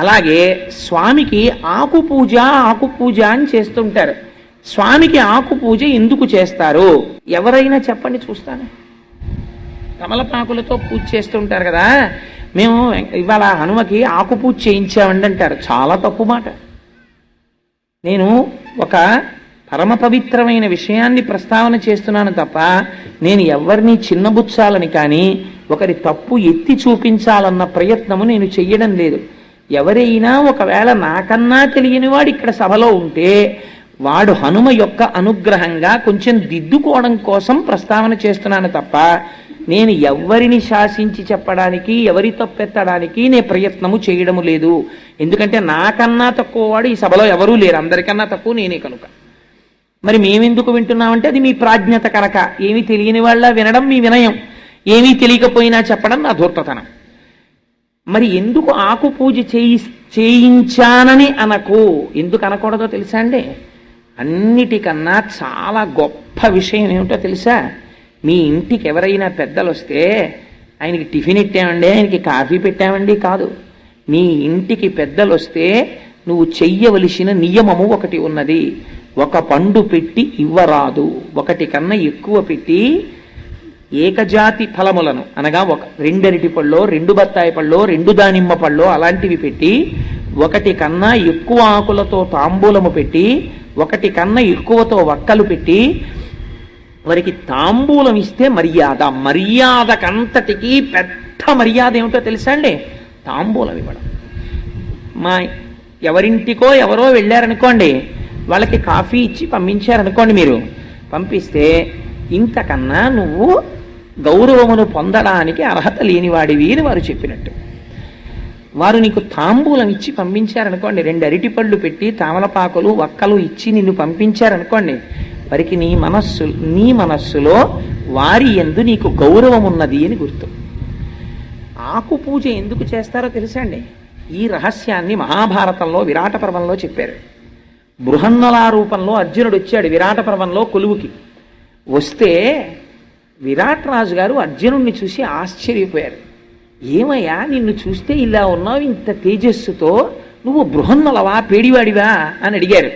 అలాగే స్వామికి ఆకు పూజ అని చేస్తుంటారు. స్వామికి ఆకు పూజ ఎందుకు చేస్తారు? ఎవరైనా చెప్పండి చూస్తాను. తమలపాకులతో పూజ చేస్తుంటారు కదా, మేము ఇవాళ హనుమకి ఆకు పూజ చేయించామండి అంటారు. చాలా తప్పు మాట. నేను ఒక పరమ పవిత్రమైన విషయాన్ని ప్రస్తావన చేస్తున్నాను తప్ప నేను ఎవరిని చిన్నబుచ్చాలని కానీ ఒకరి తప్పు ఎత్తి చూపించాలన్న ప్రయత్నము నేను చెయ్యడం లేదు. ఎవరైనా ఒకవేళ నాకన్నా తెలియని వాడు ఇక్కడ సభలో ఉంటే వాడు హనుమ యొక్క అనుగ్రహంగా కొంచెం దిద్దుకోవడం కోసం ప్రస్తావన చేస్తున్నాను తప్ప నేను ఎవరిని శాసించి చెప్పడానికి ఎవరి తప్పెత్తడానికి నేను ప్రయత్నము చేయడము లేదు. ఎందుకంటే నాకన్నా తక్కువ వాడు ఈ సభలో ఎవరూ లేరు, అందరికన్నా తక్కువ నేనే కనుక. మరి మేమెందుకు వింటున్నామంటే అది మీ ప్రాజ్ఞత కనుక. ఏమీ తెలియని వాళ్ళ వినడం మీ వినయం, ఏమీ తెలియకపోయినా చెప్పడం నా ధూర్తతనం. మరి ఎందుకు ఆకు పూజ చేయించానని అనకు, ఎందుకు అనకూడదో తెలుసా అండి? అన్నిటికన్నా చాలా గొప్ప విషయం ఏమిటో తెలుసా? మీ ఇంటికి ఎవరైనా పెద్దలు వస్తే ఆయనకి టిఫిన్ ఇట్టామండి, ఆయనకి కాఫీ పెట్టామండి కాదు. మీ ఇంటికి పెద్దలు వస్తే నువ్వు చెయ్యవలసిన నియమము ఒకటి ఉన్నది. ఒక పండు పెట్టి ఇవ్వరాదు, ఒకటి కన్నా ఎక్కువ పెట్టి ఏకజాతి ఫలములను అనగా ఒక 2 అరటి పళ్ళో 2 బత్తాయి పళ్ళో 2 దానిమ్మ పళ్ళో అలాంటివి పెట్టి ఒకటి కన్నా ఎక్కువ ఆకులతో తాంబూలము పెట్టి ఒకటి కన్నా ఎక్కువతో వక్కలు పెట్టి వారికి తాంబూలం ఇస్తే మర్యాద. మర్యాదకంతటికి పెద్ద మర్యాద ఏమిటో తెలుసా అండి? తాంబూలం ఇవ్వడం. మా ఎవరింటికో ఎవరో వెళ్ళారనుకోండి, వాళ్ళకి కాఫీ ఇచ్చి పంపించారనుకోండి, మీరు పంపిస్తే ఇంతకన్నా నువ్వు గౌరవమును పొందడానికి అర్హత లేనివాడివి అని వారు చెప్పినట్టు. వారు నీకు తాంబూలం ఇచ్చి పంపించారనుకోండి, 2 అరటిపళ్ళు పెట్టి తామలపాకులు వక్కలు ఇచ్చి నిన్ను పంపించారనుకోండి, వారికి నీ మనస్సులో వారి యందు నీకు గౌరవం ఉన్నది అని గుర్తు. ఆకు పూజ ఎందుకు చేస్తారో తెలుసా అండి? ఈ రహస్యాన్ని మహాభారతంలో విరాట పర్వంలో చెప్పారు. బృహన్నలా రూపంలో అర్జునుడు వచ్చాడు విరాట పర్వంలో కొలువుకి. వస్తే విరాట్ రాజు గారు అర్జునుడిని చూసి ఆశ్చర్యపోయారు. ఏమయ్యా, నిన్ను చూస్తే ఇలా ఉన్నావు, ఇంత తేజస్సుతో, నువ్వు బృహన్నలవా, పేడివాడివా అని అడిగారు.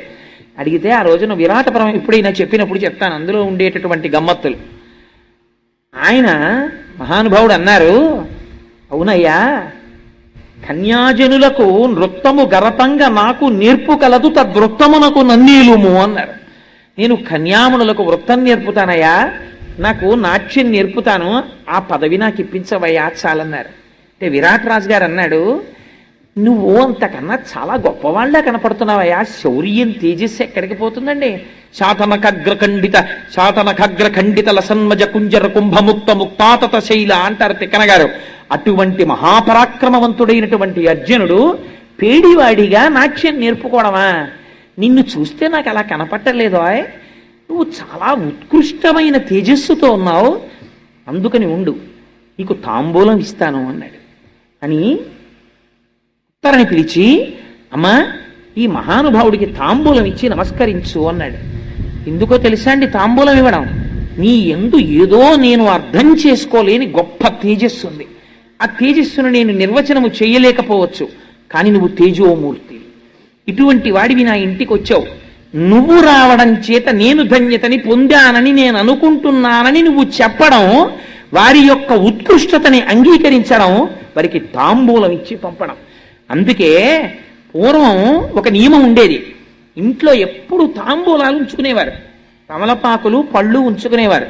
అడిగితే ఆ రోజున విరాట పర్వం ఎప్పుడైనా చెప్పినప్పుడు చెప్తాను, అందులో ఉండేటటువంటి గమ్మత్తులు. ఆయన మహానుభావుడు అన్నారు, అవునయ్యా, కన్యాజనులకు నృత్తము గరతంగా నాకు నేర్పు కలదు, తద్వృత్తమునకు నన్నీలుము అన్నారు. నేను కన్యామునులకు వృత్తం నేర్పుతానయ్యా, నాకు నాట్యం నేర్పుతాను, ఆ పదవి నాకు ఇప్పించవయ్యా చాలన్నారు. అంటే విరాట్ రాజు గారు అన్నాడు, నువ్వు అంతకన్నా చాలా గొప్పవాళ్ళ కనపడుతున్నావయ్యా, శౌర్యం తేజస్సు ఎక్కడికి పోతుందండి? శాతనఖగ్ర ఖండిత లసన్మజ కుంజర కుంభముక్త ముక్తాతత శైల అంటారు తిక్కన గారు. అటువంటి మహాపరాక్రమవంతుడైనటువంటి అర్జునుడు పేడివాడిగా నాట్యం నేర్పుకోవడమా? నిన్ను చూస్తే నాకు అలా కనపట్టలేదో, నువ్వు చాలా ఉత్కృష్టమైన తేజస్సుతో ఉన్నావు, అందుకని ఉండు, నీకు తాంబూలం ఇస్తాను అన్నాడు. అని ఉత్తరని పిలిచి, అమ్మా, ఈ మహానుభావుడికి తాంబూలం ఇచ్చి నమస్కరించు అన్నాడు. ఎందుకో తెలుసా అండి తాంబూలం ఇవ్వడం? నీ యందు ఏదో నేను అర్థం చేసుకోలేని గొప్ప తేజస్సు ఉంది. ఆ తేజస్సును నేను నిర్వచనము చేయలేకపోవచ్చు, కానీ నువ్వు తేజోమూర్తి, ఇటువంటి వాడివి నా ఇంటికి వచ్చావు, నువ్వు రావడం చేత నేను ధన్యతని పొందానని నేను అనుకుంటున్నానని నువ్వు చెప్పడం, వారి యొక్క ఉత్కృష్టతని అంగీకరించడం, వారికి తాంబూలం ఇచ్చి పంపడం. అందుకే పూర్వం ఒక నియమం ఉండేది, ఇంట్లో ఎప్పుడు తాంబూలాలు ఉంచుకునేవారు, తమలపాకులు పళ్ళు ఉంచుకునేవారు.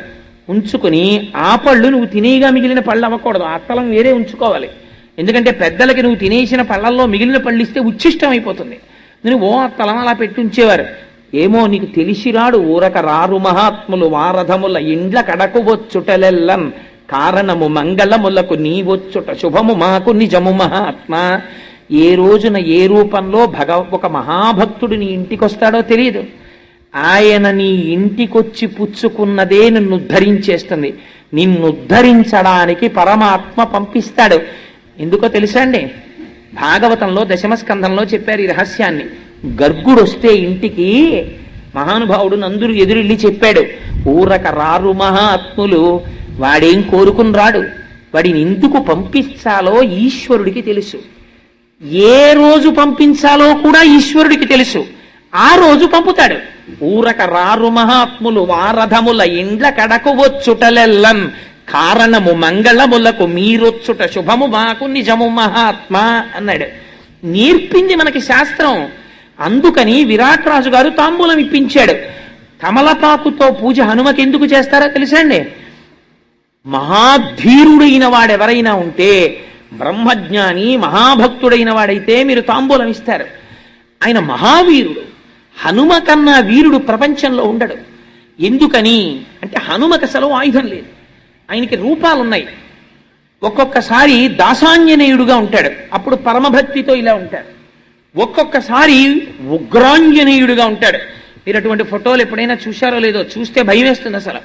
ఉంచుకుని ఆ పళ్ళు నువ్వు తినేగా మిగిలిన పళ్ళు అవ్వకూడదు, అత్తలం వేరే ఉంచుకోవాలి. ఎందుకంటే పెద్దలకి నువ్వు తినేసిన పళ్ళల్లో మిగిలిన పళ్ళు ఇస్తే ఉచ్ఛిష్టం అయిపోతుంది. నువ్వు అత్తలం అలా పెట్టి ఉంచేవారు. ఏమో నీకు తెలిసిరాడు ఊరక రారు మహాత్ములు వారధముల ఇండ్ల కడకు వచ్చుటలెల్లన్ కారణము మంగళములకు నీవొచ్చుట శుభము మాకు నిజము మహాత్మ. ఏ రోజున ఏ రూపంలో ఒక మహాభక్తుడు నీ ఇంటికి వస్తాడో తెలియదు. ఆయన నీ ఇంటికొచ్చి పుచ్చుకున్నదే నిన్ను ఉద్ధరించేస్తుంది. నిన్ను ఉద్ధరించడానికి పరమాత్మ పంపిస్తాడు. ఎందుకో తెలుసా అండి? భాగవతంలో 10వ స్కంధంలో చెప్పారు ఈ రహస్యాన్ని. గర్గుడు వస్తే ఇంటికి మహానుభావుడు నందుడు ఎదురెళ్ళి చెప్పాడు, ఊరక రారు మహాత్ములు, వాడేం కోరుకుని రాడు, వాడిని ఎందుకు పంపించాలో ఈశ్వరుడికి తెలుసు. ఏ రోజు పంపించాలో కూడా ఈశ్వరుడికి తెలుసు. ఆ రోజు పంపుతాడు. ఊరక రారు మహాత్ములు వారథముల ఇండ్ల కడకు వచ్చుటలెల్లన్ కారణము మంగళములకు మీరొచ్చుట శుభము మాకు నిజము మహాత్మా అన్నాడు. నేర్పింది మనకి శాస్త్రం. అందుకని విరాట్ రాజు గారు తాంబూలం ఇప్పించాడు. కమలపాకుతో పూజ హనుమకి ఎందుకు చేస్తారో తెలుసండి? మహాధీరుడైన వాడెవరైనా ఉంటే, బ్రహ్మజ్ఞాని మహాభక్తుడైన వాడైతే మీరు తాంబూలం ఇస్తారు. ఆయన మహావీరుడు. హనుమ కన్నా వీరుడు ప్రపంచంలో ఉండడు. ఎందుకని అంటే హనుమకి అసలు ఆయుధం లేదు, ఆయనకి రూపాలున్నాయి. ఒక్కొక్కసారి దాసాంజనేయుడుగా ఉంటాడు, అప్పుడు పరమభక్తితో ఇలా ఉంటాడు. ఒక్కొక్కసారి ఉగ్రాంజనేయుడుగా ఉంటాడు. మీరు అటువంటి ఫోటోలు ఎప్పుడైనా చూశారో లేదో, చూస్తే భయం వేస్తుంది. అసలు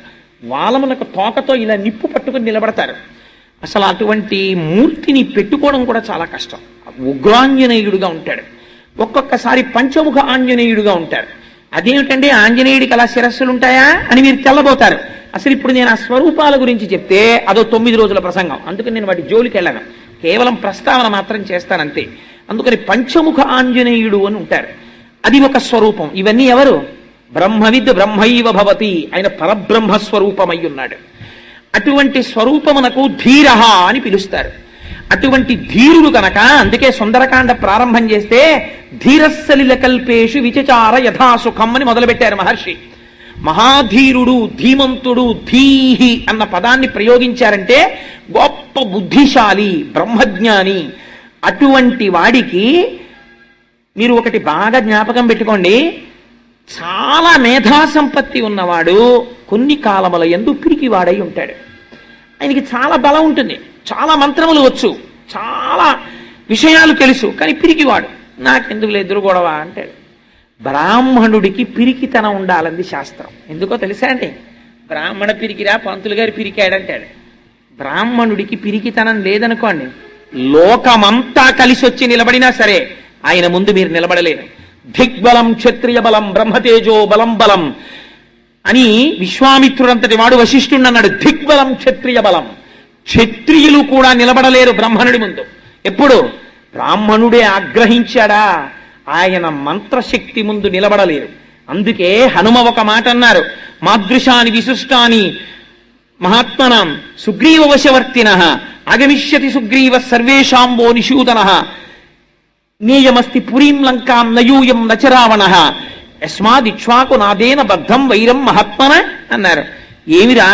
వాలమునకు తోకతో ఇలా నిప్పు పట్టుకుని నిలబడతారు. అసలు అటువంటి మూర్తిని పెట్టుకోవడం కూడా చాలా కష్టం. ఉగ్రాంజనేయుడుగా ఉంటాడు. ఒక్కొక్కసారి పంచముఖ ఆంజనేయుడుగా ఉంటాడు. అదేమిటండి ఆంజనేయుడికి అలా శిరస్సులు ఉంటాయా అని మీరు తెల్లబోతారు. అసలు ఇప్పుడు నేను ఆ స్వరూపాల గురించి చెప్తే అదో 9 రోజుల ప్రసంగం. అందుకని నేను వాటి జోలికి వెళ్ళను, కేవలం ప్రస్తావన మాత్రం చేస్తానంతే. అందుకని పంచముఖ ఆంజనేయుడు అని ఉంటారు. అది ఒక స్వరూపం. ఇవన్నీ ఎవరు? బ్రహ్మవిద్ బ్రహ్మైవ భవతి, ఆయన పరబ్రహ్మస్వరూపమై ఉన్నాడు. అటువంటి స్వరూపమునకు ధీరః అని పిలుస్తారు. అటువంటి ధీరుడు కనుక అందుకే సుందరకాండ ప్రారంభం చేస్తే ధీరస్సలిల కల్పేషు విచచార యథాసుఖం అని మొదలుపెట్టారు మహర్షి. మహాధీరుడు, ధీమంతుడు, ధీహి అన్న పదాన్ని ప్రయోగించారంటే గొప్ప బుద్ధిశాలి, బ్రహ్మజ్ఞాని. అటువంటి వాడికి మీరు ఒకటి బాగా జ్ఞాపకం పెట్టుకోండి, చాలా మేధా సంపత్తి ఉన్నవాడు కొన్ని కాలముల యందు పిరికివాడై ఉంటాడు. ఆయనకి చాలా బలం ఉంటుంది, చాలా మంత్రములు వచ్చు, చాలా విషయాలు తెలుసు, కానీ పిరికివాడు. నాకెందుకు లేదు గొడవ అంటాడు. బ్రాహ్మణుడికి పిరికితనం ఉండాలంది శాస్త్రం. ఎందుకో తెలుసా అండి? బ్రాహ్మణ పిరికిరా, పంతులు గారి పిరికాడంటాడు. బ్రాహ్మణుడికి పిరికితనం లేదనుకోండి, లోకమంతా కలిసి వచ్చి నిలబడినా సరే ఆయన ముందు మీరు నిలబడలేరు. దిగ్బలం క్షత్రియ బలం బ్రహ్మతేజో బలం బలం అని విశ్వామిత్రుడంతటి వాడు వశిష్ఠుడు అన్నాడు. దిగ్బలం క్షత్రియ బలం. క్షత్రియులు కూడా నిలబడలేరు బ్రహ్మణుడి ముందు. ఎప్పుడు? బ్రాహ్మణుడే ఆగ్రహించాడా, ఆయన మంత్రశక్తి ముందు నిలబడలేరు. అందుకే హనుమ ఒక మాట అన్నారు, మాదృశాని విశిష్టాని మహాత్మనాం సుగ్రీవ వశవర్తినః ఆగమిష్యతి సుగ్రీవ సర్వేషాంబో నిషూదనః నేయమస్తి పురీం లంకాం నయూయం నచరావణః యస్మాదిక్ష్వాకు నాదేన బద్ధం వైరం మహాత్మన అన్నారు. ఏమిరా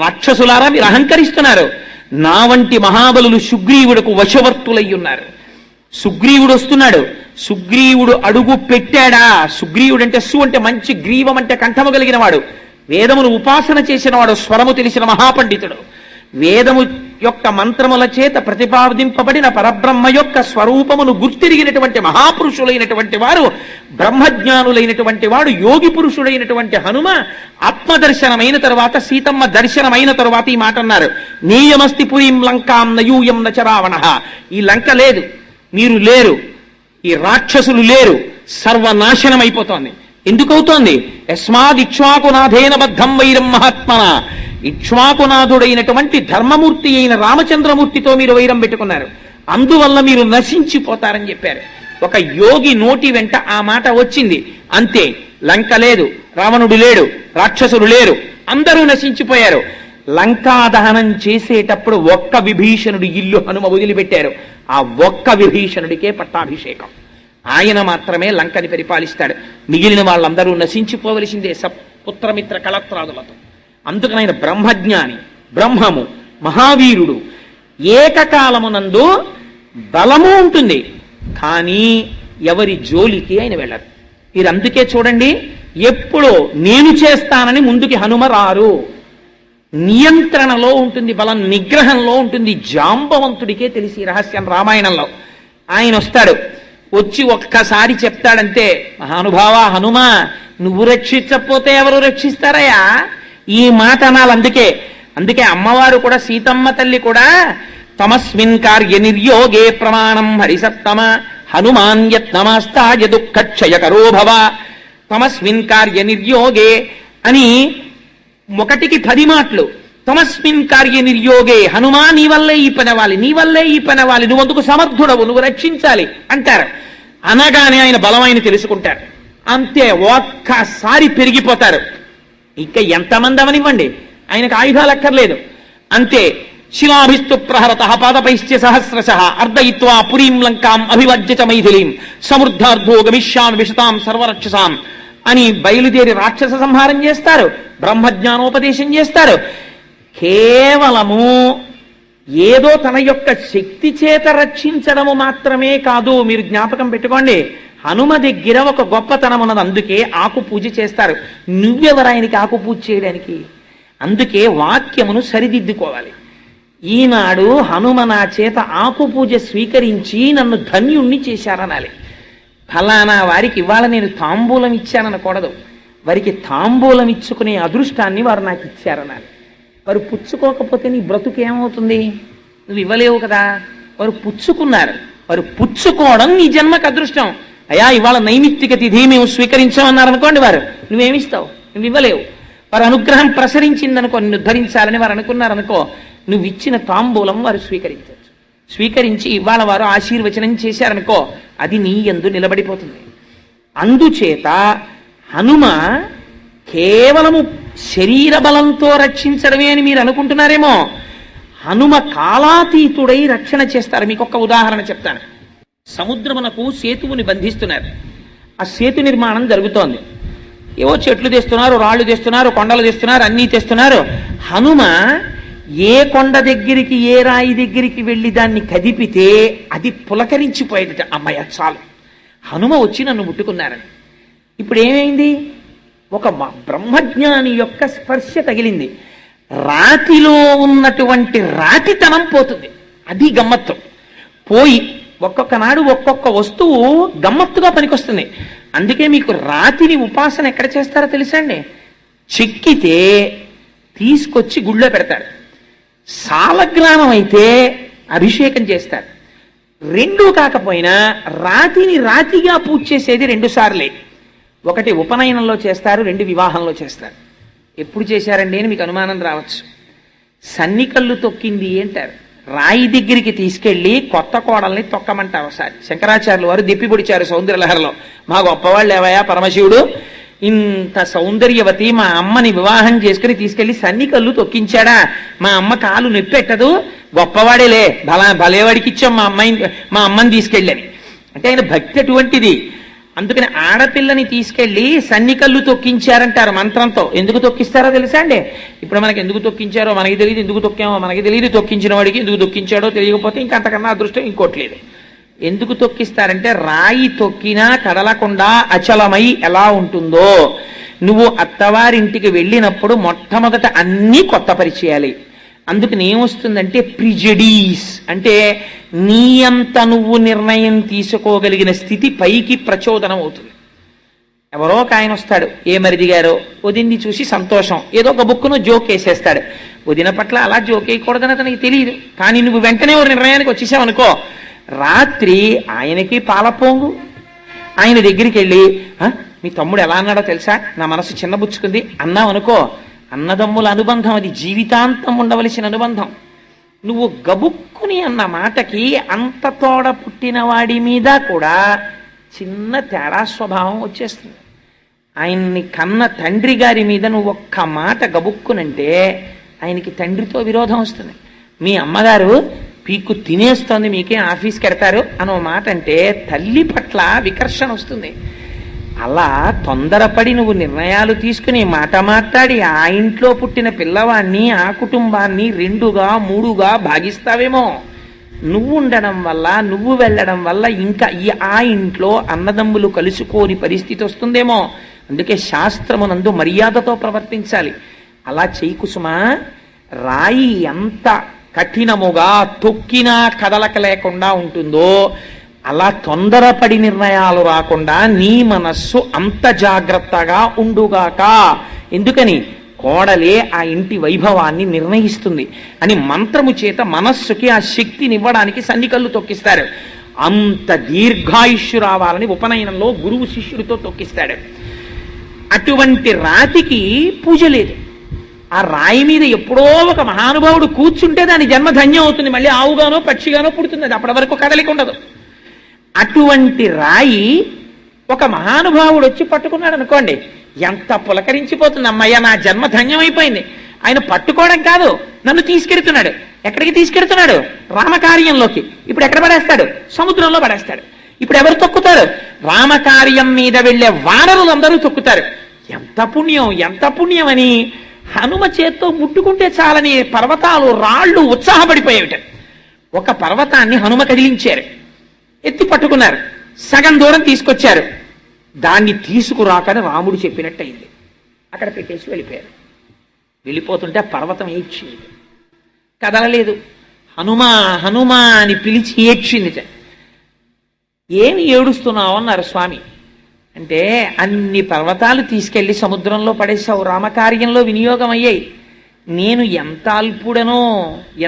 రాక్షసులారా మీరు అహంకరిస్తున్నారు? నా వంటి మహాబలులు సుగ్రీవుడుకు వశవర్తులై ఉన్నారు. సుగ్రీవుడు వస్తున్నాడు, సుగ్రీవుడు అడుగు పెట్టాడా? సుగ్రీవుడు అంటే సు అంటే మంచి, గ్రీవం అంటే కంఠము కలిగిన వాడు, వేదమును ఉపాసన చేసిన వాడు, స్వరము తెలిసిన మహాపండితుడు. వేదము యొక్క మంత్రముల చేత ప్రతిపాదింపబడిన పరబ్రహ్మ యొక్క స్వరూపమును గుర్తిరిగినటువంటి మహాపురుషులైనటువంటి వారు, బ్రహ్మజ్ఞానులైనటువంటి వాడు, యోగి పురుషుడైనటువంటి హనుమ ఆత్మదర్శనమైన తరువాత, సీతమ్మ దర్శనమైన తరువాత ఈ మాట అన్నారు, నీయమస్తి పురీం లంకాం నయూయం నచరావణః. ఈ లంక లేదు, మీరు లేరు, ఈ రాక్షసులు లేరు, సర్వనాశనం అయిపోతోంది. ఎందుకవుతోంది? యస్మాద్ ఇక్ష్వాకునాథేన బద్ధం వైరం మహాత్మన. ఇక్ష్వాకునాథుడైనటువంటి ధర్మమూర్తి అయిన రామచంద్రమూర్తితో మీరు వైరం పెట్టుకున్నారు, అందువల్ల మీరు నశించిపోతారని చెప్పారు. ఒక యోగి నోటి వెంట ఆ మాట వచ్చింది, అంతే. లంక లేదు, రావణుడు లేడు, రాక్షసులు లేరు, అందరూ నశించిపోయారు. లంకా దహనం చేసేటప్పుడు ఒక్క విభీషణుడి ఇల్లు హనుమ వదిలిపెట్టారు. ఆ ఒక్క విభీషణుడికే పట్టాభిషేకం. ఆయన మాత్రమే లంకని పరిపాలిస్తాడు. మిగిలిన వాళ్ళందరూ నశించిపోవలసిందే పుత్రమిత్ర కళత్రాదులతో. అందుకని ఆయన బ్రహ్మజ్ఞాని, బ్రహ్మము, మహావీరుడు. ఏకకాలమునందు బలము ఉంటుంది, కానీ ఎవరి జోలికి ఆయన వెళ్ళరు. మీరు అందుకే చూడండి, ఎప్పుడో నేను చేస్తానని ముందుకి హనుమ రారు. నియంత్రణలో ఉంటుంది బలం, నిగ్రహంలో ఉంటుంది. జాంబవంతుడికే తెలిసి రహస్యం రామాయణంలో. ఆయన వస్తాడు, వచ్చి ఒక్కసారి చెప్తాడంతే, మహానుభావ హనుమ, నువ్వు రక్షించకపోతే ఎవరు రక్షిస్తారయ్యా? ఈ మాట అనాలి. అందుకే అమ్మవారు కూడా, సీతమ్మ తల్లి కూడా, తమస్మిన్ కార్య నిర్యోగే ప్రమాణం హరిసత్తమ హనుమాన్ యత్నమాస్తాయ దుఃఖక్షయకరో భవ. తమస్మిన్ కార్య నిర్యోగే అని 1కి 10 మాటలు. తమస్మిన్ కార్య నిర్యోగే హనుమా నీ వల్లే ఈ పని అవ్వాలి, నీ వల్లే ఈ పని అవ్వాలి, నువ్వు అందుకు సమర్థుడవు, నువ్వు రక్షించాలి అంటారు. అనగానే ఆయన బలమైన తెలుసుకుంటారు. అంతే, ఒక్కసారి పెరిగిపోతారు. ఇంకా ఎంతమంది అవనివ్వండి, ఆయనకు ఆయుధాలు అక్కర్లేదు. అంతే, శిలాభిస్తు ప్రహరత పాదపైశ్చ సహస్రశ అర్ధయిత్వా పురీం లంకాం అభివజ్య చ మైథిలీం సమృద్ధార్థో గమిష్యామి విశతాం సర్వరక్షసాం అని బయలుదేరి రాక్షస సంహారం చేస్తారు, బ్రహ్మజ్ఞానోపదేశం చేస్తారు. కేవలము ఏదో తన యొక్క శక్తి చేత రక్షించడము మాత్రమే కాదు. మీరు జ్ఞాపకం పెట్టుకోండి, హనుమ దగ్గర ఒక గొప్పతనం ఉన్నది. అందుకే ఆకు పూజ చేస్తారు. నువ్వెవరాయనికి ఆకు పూజ చేయడానికి? అందుకే వాక్యమును సరిదిద్దుకోవాలి. ఈనాడు హనుమ నా చేత ఆకు పూజ స్వీకరించి నన్ను ధన్యుణ్ణి చేశారనాలి. ఫలానా వారికి ఇవాళ నేను తాంబూలం ఇచ్చాననకూడదు. వారికి తాంబూలం ఇచ్చుకునే అదృష్టాన్ని వారు నాకు ఇచ్చారనాలి. వారు పుచ్చుకోకపోతే నీ బ్రతుకు ఏమవుతుంది? నువ్వు ఇవ్వలేవు కదా. వారు పుచ్చుకున్నారు, వారు పుచ్చుకోవడం నీ జన్మకు అదృష్టం. అయ్యా ఇవాళ నైమిత్తిక తిథి మేము స్వీకరించామన్నారనుకోండి, వారు నువ్వేమిస్తావు? నువ్వు ఇవ్వలేవు. వారు అనుగ్రహం ప్రసరించిందనుకో, నిన్ను ధరించాలని వారు అనుకున్నారనుకో, నువ్వు ఇచ్చిన తాంబూలం వారు స్వీకరించవచ్చు. స్వీకరించి ఇవాళ వారు ఆశీర్వచనం చేశారనుకో, అది నీ యందు నిలబడిపోతుంది. అందుచేత హనుమ కేవలము శరీర బలంతో రక్షించడమే అని మీరు అనుకుంటున్నారేమో. హనుమ కాలాతీతుడై రక్షణ చేస్తారు. మీకు ఒక ఉదాహరణ చెప్తాను. సముద్రమునకు సేతువుని బంధిస్తున్నారు. ఆ సేతు నిర్మాణం జరుగుతోంది. ఏవో చెట్లు తెస్తున్నారు, రాళ్ళు తెస్తున్నారు, కొండలు తెస్తున్నారు, అన్నీ తెస్తున్నారు. హనుమ ఏ కొండ దగ్గరికి, ఏ రాయి దగ్గరికి వెళ్ళి దాన్ని కదిపితే అది పులకరించిపోయేదట. అమ్మయ్య చాలు, హనుమ వచ్చి నన్ను ముట్టుకున్నారని. ఇప్పుడు ఏమైంది? ఒక బ్రహ్మజ్ఞాని యొక్క స్పర్శ తగిలింది. రాతిలో ఉన్నటువంటి రాతితనం పోతుంది. అది గమ్మత్తు. పోయి ఒక్కొక్క నాడు ఒక్కొక్క వస్తువు గమ్మత్తుగా పనికొస్తుంది. అందుకే మీకు రాతిని ఉపాసన ఎక్కడ చేస్తారో తెలుసా అండి? చెక్కితే తీసుకొచ్చి గుళ్ళో పెడతారు. సాలగ్రామం అయితే అభిషేకం చేస్తారు. రెండూ కాకపోయినా రాతిని రాతిగా పూజ చేసేది 2 సార్లే. ఒకటి ఉపనయనంలో చేస్తారు, 2 వివాహంలో చేస్తారు. ఎప్పుడు చేశారండి అని మీకు అనుమానం రావచ్చు. సన్నికళ్ళు తొక్కింది అంటారు. రాయి దగ్గరికి తీసుకెళ్లి కొత్త కోడల్ని తొక్కమంటారు. ఒకసారి శంకరాచార్యులు వారు దిప్పి పొడిచారు సౌందర్యలహరిలో. మా గొప్పవాళ్ళు ఏవయా పరమశివుడు, ఇంత సౌందర్యవతి మా అమ్మని వివాహం చేసుకుని తీసుకెళ్లి సన్నికళ్ళు తొక్కించాడా? మా అమ్మ కాలు నొప్పెట్టదు, గొప్పవాడేలే, భలేవాడికి ఇచ్చాం మా అమ్మని తీసుకెళ్ళని. అంటే ఆయన భక్తి అటువంటిది. అందుకని ఆడపిల్లని తీసుకెళ్లి సన్నికళ్ళు తొక్కించారంటారు మంత్రంతో. ఎందుకు తొక్కిస్తారో తెలుసా అండి? ఇప్పుడు మనకి ఎందుకు తొక్కించారో మనకి తెలియదు, ఎందుకు తొక్కామో మనకి తెలియదు, తొక్కించిన వాడికి ఎందుకు తొక్కించాడో తెలియకపోతే ఇంకంతకన్నా అదృష్టం ఇంకోట్లేదు. ఎందుకు తొక్కిస్తారంటే రాయి తొక్కినా కదలకుండా అచలమై ఎలా ఉంటుందో, నువ్వు అత్తవారింటికి వెళ్ళినప్పుడు మొట్టమొదట అన్నీ కొత్త పరిచయాలి. అందుకని ఏమొస్తుందంటే ప్రిజడీస్ అంటే నీ అంత నువ్వు నిర్ణయం తీసుకోగలిగిన స్థితి పైకి ప్రచోదనం అవుతుంది. ఎవరో ఒక ఆయన వస్తాడు, ఏ మరిది గారో, వదిన్ని చూసి సంతోషం, ఏదో ఒక బుక్కును జోక్ వేసేస్తాడు. వదిన పట్ల అలా జోక్ వేయకూడదని అతనికి తెలియదు. కానీ నువ్వు వెంటనే ఒక నిర్ణయానికి వచ్చేసావనుకో, రాత్రి ఆయనకి పాలపోంగు. ఆయన దగ్గరికి వెళ్ళి మీ తమ్ముడు ఎలా అన్నాడో తెలుసా, నా మనసు చిన్నబుచ్చుకుంది అన్నావు అనుకో, అన్నదమ్ముల అనుబంధం అది జీవితాంతం ఉండవలసిన అనుబంధం. నువ్వు గబుక్కుని అన్న మాటకి అంత తోడ పుట్టిన వాడి మీద కూడా చిన్న తేడా స్వభావం వచ్చేస్తుంది. ఆయన్ని కన్న తండ్రి గారి మీద నువ్వు ఒక్క మాట గబుక్కునంటే ఆయనకి తండ్రితో విరోధం వస్తుంది. మీ అమ్మగారు పీక్కు తినేస్తోంది, మీకే ఆఫీస్కి వెడతారు అనో మాట అంటే తల్లి పట్ల వికర్షణ వస్తుంది. అలా తొందరపడి నువ్వు నిర్ణయాలు తీసుకుని మాట మాట్లాడి ఆ ఇంట్లో పుట్టిన పిల్లవాడిని, ఆ కుటుంబాన్ని 2గా 3గా భాగిస్తావేమో. నువ్వు ఉండడం వల్ల, నువ్వు వెళ్ళడం వల్ల ఇంకా ఆ ఇంట్లో అన్నదమ్ములు కలుసుకోని పరిస్థితి వస్తుందేమో. అందుకే శాస్త్రమునందు మర్యాదతో ప్రవర్తించాలి. అలా చెయ్యి కుసుమా. రాయి ఎంత కఠినముగా తొక్కినా కదలక లేకుండా ఉంటుందో అలా తొందరపడి నిర్ణయాలు రాకుండా నీ మనస్సు అంత జాగ్రత్తగా ఉండుగాక. ఎందుకని? కోడలే ఆ ఇంటి వైభవాన్ని నిర్ణయిస్తుంది అని మంత్రము చేత మనస్సుకి ఆ శక్తినివ్వడానికి సన్నికళ్ళు తొక్కిస్తారు. అంత దీర్ఘాయుష్యు రావాలని ఉపనయనంలో గురువు శిష్యుడితో తొక్కిస్తాడు. అటువంటి రాతికి పూజ లేదు. ఆ రాయి మీద ఎప్పుడో ఒక మహానుభావుడు కూర్చుంటే దాని జన్మ ధన్యం అవుతుంది, మళ్ళీ ఆవుగానో పక్షిగానో పుడుతుంది, అది అప్పటి వరకు కదలిక ఉండదు. అటువంటి రాయి ఒక మహానుభావుడు వచ్చి పట్టుకున్నాడు అనుకోండి, ఎంత పులకరించిపోతుంది, అమ్మయ్య నా జన్మ ధన్యమైపోయింది. ఆయన పట్టుకోవడం కాదు, నన్ను తీసుకెడుతున్నాడు. ఎక్కడికి తీసుకెడుతున్నాడు? రామకార్యంలోకి. ఇప్పుడు ఎక్కడ పడేస్తాడు? సముద్రంలో పడేస్తాడు. ఇప్పుడు ఎవరు తొక్కుతారు? రామకార్యం మీద వెళ్లే వానరులందరూ తొక్కుతారు. ఎంత పుణ్యం, ఎంత పుణ్యం అని హనుమ చేత్తో ముట్టుకుంటే చాలని పర్వతాలు రాళ్ళు ఉత్సాహపడిపోయేవిట. ఒక పర్వతాన్ని హనుమ కదిలించారు, ఎత్తి పట్టుకున్నారు, సగం దూరం తీసుకొచ్చారు. దాన్ని తీసుకురాకని రాముడు చెప్పినట్టు అయింది. అక్కడ పెట్టేసి వెళ్ళిపోయారు. వెళ్ళిపోతుంటే పర్వతం ఏడ్చింది, కదలలేదు. హనుమా హనుమా అని పిలిచి ఏడ్చింది. ఏమి ఏడుస్తున్నావు అన్నారు స్వామి. అంటే అన్ని పర్వతాలు తీసుకెళ్లి సముద్రంలో పడేసావు, రామకార్యంలో వినియోగం అయ్యాయి. నేను ఎంత అల్పుడనో,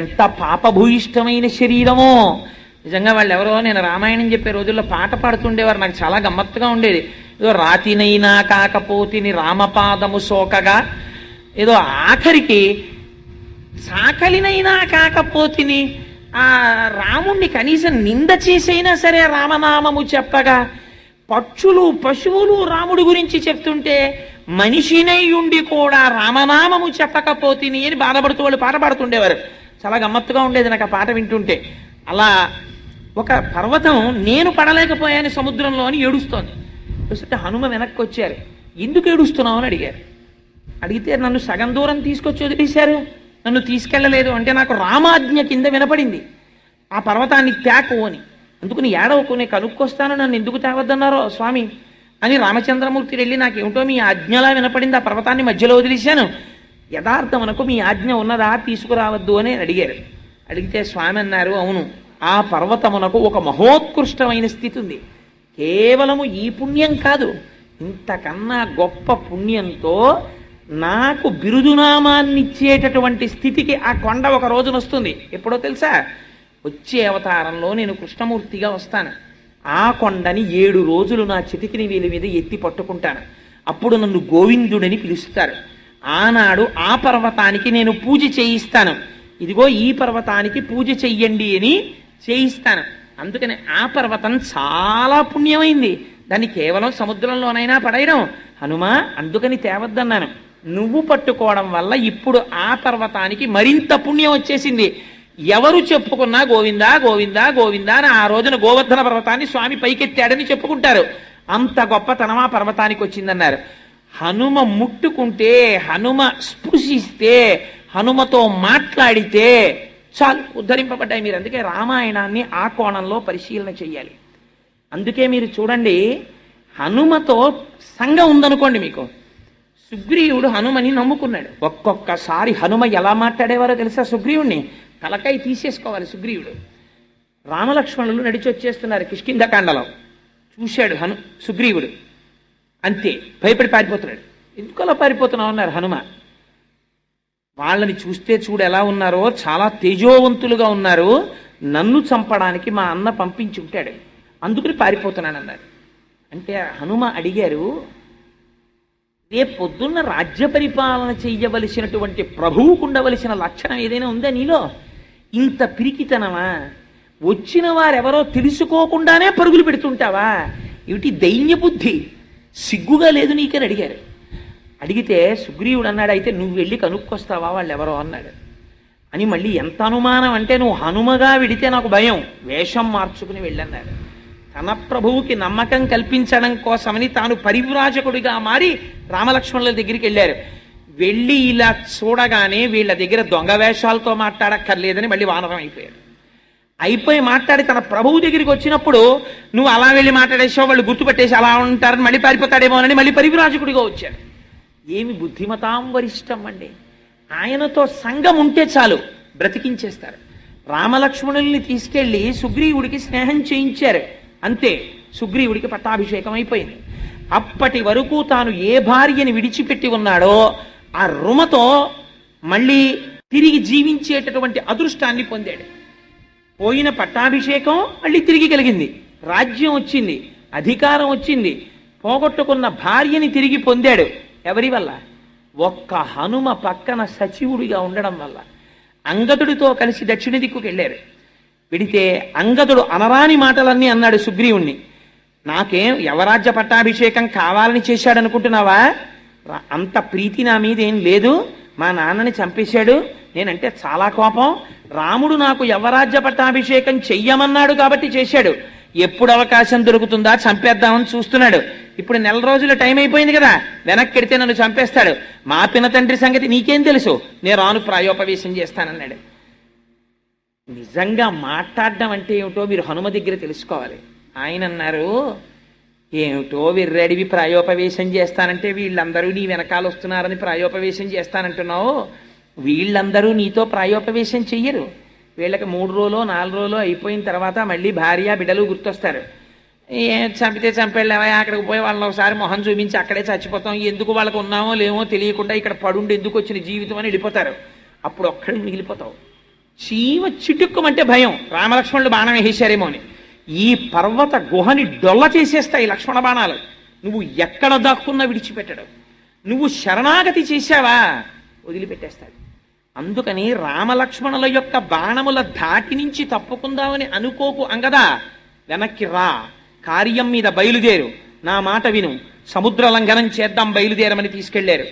ఎంత పాపభూయిష్టమైన శరీరమో. నిజంగా వాళ్ళు ఎవరో, నేను రామాయణం చెప్పే రోజుల్లో పాట పాడుతుండేవారు, నాకు చాలా గమ్మత్తుగా ఉండేది. ఏదో రాతినైనా కాకపోతిని రామపాదము సోకగా, ఏదో ఆఖరికి సాకలినైనా కాకపోతిని ఆ రాముణ్ణి కనీసం నింద చేసైనా సరే రామనామము చెప్పగా, పక్షులు పశువులు రాముడి గురించి చెప్తుంటే మనిషినై ఉండి కూడా రామనామము చెప్పకపోతిని అని బాధపడుతూ వాళ్ళు పాట పాడుతుండేవారు. చాలా గమ్మత్తుగా ఉండేది నాకు ఆ పాట వింటుంటే. అలా ఒక పర్వతం నేను పడలేకపోయాను సముద్రంలో అని ఏడుస్తోంది. చూస్తే హనుమ వెనక్కి వచ్చారు. ఎందుకు ఏడుస్తున్నావు అని అడిగారు. అడిగితే నన్ను సగం దూరం తీసుకొచ్చి వదిలేశారు, నన్ను తీసుకెళ్ళలేదు అంటే నాకు రామాజ్ఞ కింద వినపడింది ఆ పర్వతాన్ని త్యాకు అని. అందుకుని ఏడవకు, నేను కనుక్కొస్తాను, నన్ను ఎందుకు తేవద్దన్నారో స్వామి అని రామచంద్రమూర్తి వెళ్ళి నాకేమిటో మీ ఆజ్ఞలా వినపడింది, ఆ పర్వతాన్ని మధ్యలో వదిలేశాను, యథార్థమునకు మీ ఆజ్ఞ ఉన్నదా, తీసుకురావద్దు అని అడిగారు. అడిగితే స్వామి అన్నారు, అవును, ఆ పర్వతమునకు ఒక మహోత్కృష్టమైన స్థితి ఉంది. కేవలము ఈ పుణ్యం కాదు, ఇంతకన్నా గొప్ప పుణ్యంతో నాకు బిరుదునామాన్ని ఇచ్చేటటువంటి స్థితికి ఆ కొండ ఒక రోజున వస్తుంది. ఎప్పుడో తెలుసా? వచ్చే అవతారంలో నేను కృష్ణమూర్తిగా వస్తాను. ఆ కొండని 7 రోజులు నా చితికిని వీలి మీద ఎత్తి పట్టుకుంటాను. అప్పుడు నన్ను గోవిందుడని పిలుస్తారు. ఆనాడు ఆ పర్వతానికి నేను పూజ చేయిస్తాను. ఇదిగో ఈ పర్వతానికి పూజ చెయ్యండి అని చేయిస్తాను. అందుకని ఆ పర్వతం చాలా పుణ్యమైంది, దాన్ని కేవలం సముద్రంలోనైనా పడేయడం హనుమా, అందుకని తేవద్దన్నాను. నువ్వు పట్టుకోవడం వల్ల ఇప్పుడు ఆ పర్వతానికి మరింత పుణ్యం వచ్చేసింది. ఎవరు చెప్పుకున్నా గోవిందా గోవిందా గోవిందా అని ఆ రోజున గోవర్ధన పర్వతాన్ని స్వామి పైకెత్తాడని చెప్పుకుంటారు. అంత గొప్పతనం ఆ పర్వతానికి వచ్చిందన్నారు. హనుమ ముట్టుకుంటే, హనుమ స్పృశిస్తే, హనుమతో మాట్లాడితే చాలు ఉద్ధరింపబడ్డాయి. మీరు అందుకే రామాయణాన్ని ఆ కోణంలో పరిశీలన చెయ్యాలి. అందుకే మీరు చూడండి, హనుమతో సంఘం ఉందనుకోండి మీకు. సుగ్రీవుడు హనుమని నమ్ముకున్నాడు. ఒక్కొక్కసారి హనుమ ఎలా మాట్లాడేవారో తెలుసా? సుగ్రీవుణ్ణి తలకాయ తీసేసుకోవాలి సుగ్రీవుడు. రామలక్ష్మణులు నడిచి వచ్చేస్తున్నారు కిష్కింధకాండలో. చూశాడు సుగ్రీవుడు, అంతే భయపడి పారిపోతున్నాడు. ఎందుకు అలా పారిపోతున్నావు అన్నారు హనుమ. వాళ్ళని చూస్తే చూడు ఎలా ఉన్నారో, చాలా తేజోవంతులుగా ఉన్నారు, నన్ను చంపడానికి మా అన్న పంపించి ఉంటాడు, అందుకని పారిపోతున్నానన్నారు. అంటే హనుమ అడిగారు, రేపు పొద్దున్న రాజ్య పరిపాలన చెయ్యవలసినటువంటి ప్రభువుకు ఉండవలసిన లక్షణం ఏదైనా ఉందా నీలో? ఇంత పిరికితనమా? వచ్చిన వారెవరో తెలుసుకోకుండానే పరుగులు పెడుతుంటావా? ఏమిటి దైన్య బుద్ధి, సిగ్గుగా లేదు నీకని అడిగారు. అడిగితే సుగ్రీవుడు అన్నాడు, అయితే నువ్వు వెళ్ళి కనుక్కొస్తావా వాళ్ళెవరో అన్నాడు. అని మళ్ళీ ఎంత అనుమానం అంటే, నువ్వు హనుమగా వెడితే నాకు భయం, వేషం మార్చుకుని వెళ్ళన్నాడు. తన ప్రభువుకి నమ్మకం కల్పించడం కోసమని తాను పరివ్రాజకుడిగా మారి రామలక్ష్మణుల దగ్గరికి వెళ్ళారు. వెళ్ళి ఇలా చూడగానే వీళ్ళ దగ్గర దొంగ వేషాలతో మాట్లాడక్కర్లేదని మళ్ళీ వానరం అయిపోయారు. అయిపోయి మాట్లాడి తన ప్రభువు దగ్గరికి వచ్చినప్పుడు నువ్వు అలా వెళ్ళి మాట్లాడేసావు, వాళ్ళు గుర్తుపట్టేసి అలా ఉంటారని మళ్ళీ పారిపోతాడేమోనని మళ్ళీ పరివ్రాజకుడిగా వచ్చాడు. ఏమి బుద్ధిమతాం వరిష్టం అండి! ఆయనతో సంఘం ఉంటే చాలు, బ్రతికించేస్తారు. రామలక్ష్మణుల్ని తీసుకెళ్లి సుగ్రీవుడికి స్నేహం చేయించారు, అంతే. సుగ్రీవుడికి పట్టాభిషేకం అయిపోయింది. అప్పటి వరకు తాను ఏ భార్యని విడిచిపెట్టి ఉన్నాడో ఆ రుమతో మళ్ళీ తిరిగి జీవించేటటువంటి అదృష్టాన్ని పొందాడు. పోయిన పట్టాభిషేకం మళ్ళీ తిరిగి కలిగింది, రాజ్యం వచ్చింది, అధికారం వచ్చింది, పోగొట్టుకున్న భార్యని తిరిగి పొందాడు. ఎవరి వల్ల? ఒక్క హనుమ పక్కన సచివుడిగా ఉండడం వల్ల అంగదుడితో కలిసి దక్షిణ దిక్కుకు వెళ్ళారు. వెడితే అంగదుడు అనరాని మాటలన్నీ అన్నాడు సుగ్రీవుణ్ణి. నాకేం యవరాజ్య పట్టాభిషేకం కావాలని చేశాడనుకుంటున్నావా? అంత ప్రీతి నా మీద ఏం లేదు. మా నాన్నని చంపేశాడు, నేనంటే చాలా కోపం. రాముడు నాకు యవరాజ్య పట్టాభిషేకం చెయ్యమన్నాడు కాబట్టి చేశాడు. ఎప్పుడు అవకాశం దొరుకుతుందా చంపేద్దామని చూస్తున్నాడు. ఇప్పుడు నెల రోజుల టైం అయిపోయింది కదా, వెనక్కి వెడితే నన్ను చంపేస్తాడు. మా పిన తండ్రి సంగతి నీకేం తెలుసు, నేను రాను ప్రాయోపవేశం చేస్తానన్నాడు. నిజంగా మాట్లాడడం అంటే ఏమిటో మీరు హనుమ దగ్గర తెలుసుకోవాలి. ఆయన అన్నారు, ఏమిటో విర్రడివి ప్రాయోపవేశం చేస్తానంటే వీళ్ళందరూ నీ వెనకాల వస్తున్నారని ప్రాయోపవేశం చేస్తానంటున్నావు. వీళ్ళందరూ నీతో ప్రాయోపవేశం చెయ్యరు. వీళ్ళకి 3 రోజులు 4 రోజులు అయిపోయిన తర్వాత మళ్ళీ భార్య బిడ్డలు గుర్తొస్తారు. చంపితే చంపేళ్ళవా, అక్కడికి పోయి వాళ్ళని ఒకసారి మొహం చూపించి అక్కడే చచ్చిపోతాం, ఎందుకు వాళ్ళకు ఉన్నామో లేమో తెలియకుండా ఇక్కడ పడుండి ఎందుకు వచ్చిన జీవితం అని వెళ్ళిపోతారు. అప్పుడు ఒక్కడికి మిగిలిపోతావు. చీమ చిటుక్కుమంటే భయం, రామలక్ష్మణులు బాణం వేసేశారేమో అని. ఈ పర్వత గుహని డొల్ల చేసేస్తాయి లక్ష్మణ బాణాలు. నువ్వు ఎక్కడ దాక్కున్నా విడిచిపెట్టడు. నువ్వు శరణాగతి చేశావా వదిలిపెట్టేస్తాడు. అందుకని రామలక్ష్మణుల యొక్క బాణముల ధాటి నుంచి తప్పుకుందామని అనుకోకు అంగదా. వెనక్కి రా, కార్యం మీద బయలుదేరు, నా మాట విను, సముద్ర లంఘనం చేద్దాం బయలుదేరమని తీసుకెళ్లారు.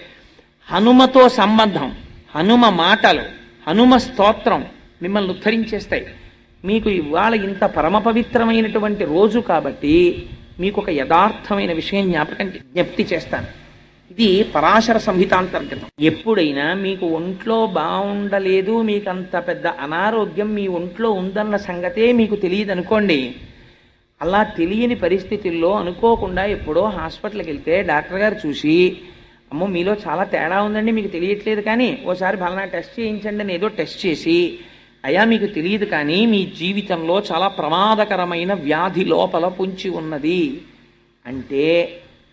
హనుమతో సంబంధం, హనుమ మాటలు, హనుమ స్తోత్రం మిమ్మల్ని ఉద్ధరించేస్తాయి. మీకు ఇవాళ ఇంత పరమ పవిత్రమైనటువంటి రోజు కాబట్టి మీకు ఒక యథార్థమైన విషయం జ్ఞప్తి చేస్తాను. ఇది పరాశర సంహితాంతర్గతం. ఎప్పుడైనా మీకు ఒంట్లో బాగుండలేదు, మీకు అంత పెద్ద అనారోగ్యం మీ ఒంట్లో ఉందన్న సంగతే మీకు తెలియదు అనుకోండి. అలా తెలియని పరిస్థితుల్లో అనుకోకుండా ఎప్పుడో హాస్పిటల్కి వెళ్తే డాక్టర్ గారు చూసి, అమ్మో మీలో చాలా తేడా ఉందండి, మీకు తెలియట్లేదు కానీ ఓసారి ఫలానా టెస్ట్ చేయించండి అని ఏదో టెస్ట్ చేసి, అయ్యా మీకు తెలియదు కానీ మీ జీవితంలో చాలా ప్రమాదకరమైన వ్యాధి లోపల పొంచి ఉన్నది అంటే,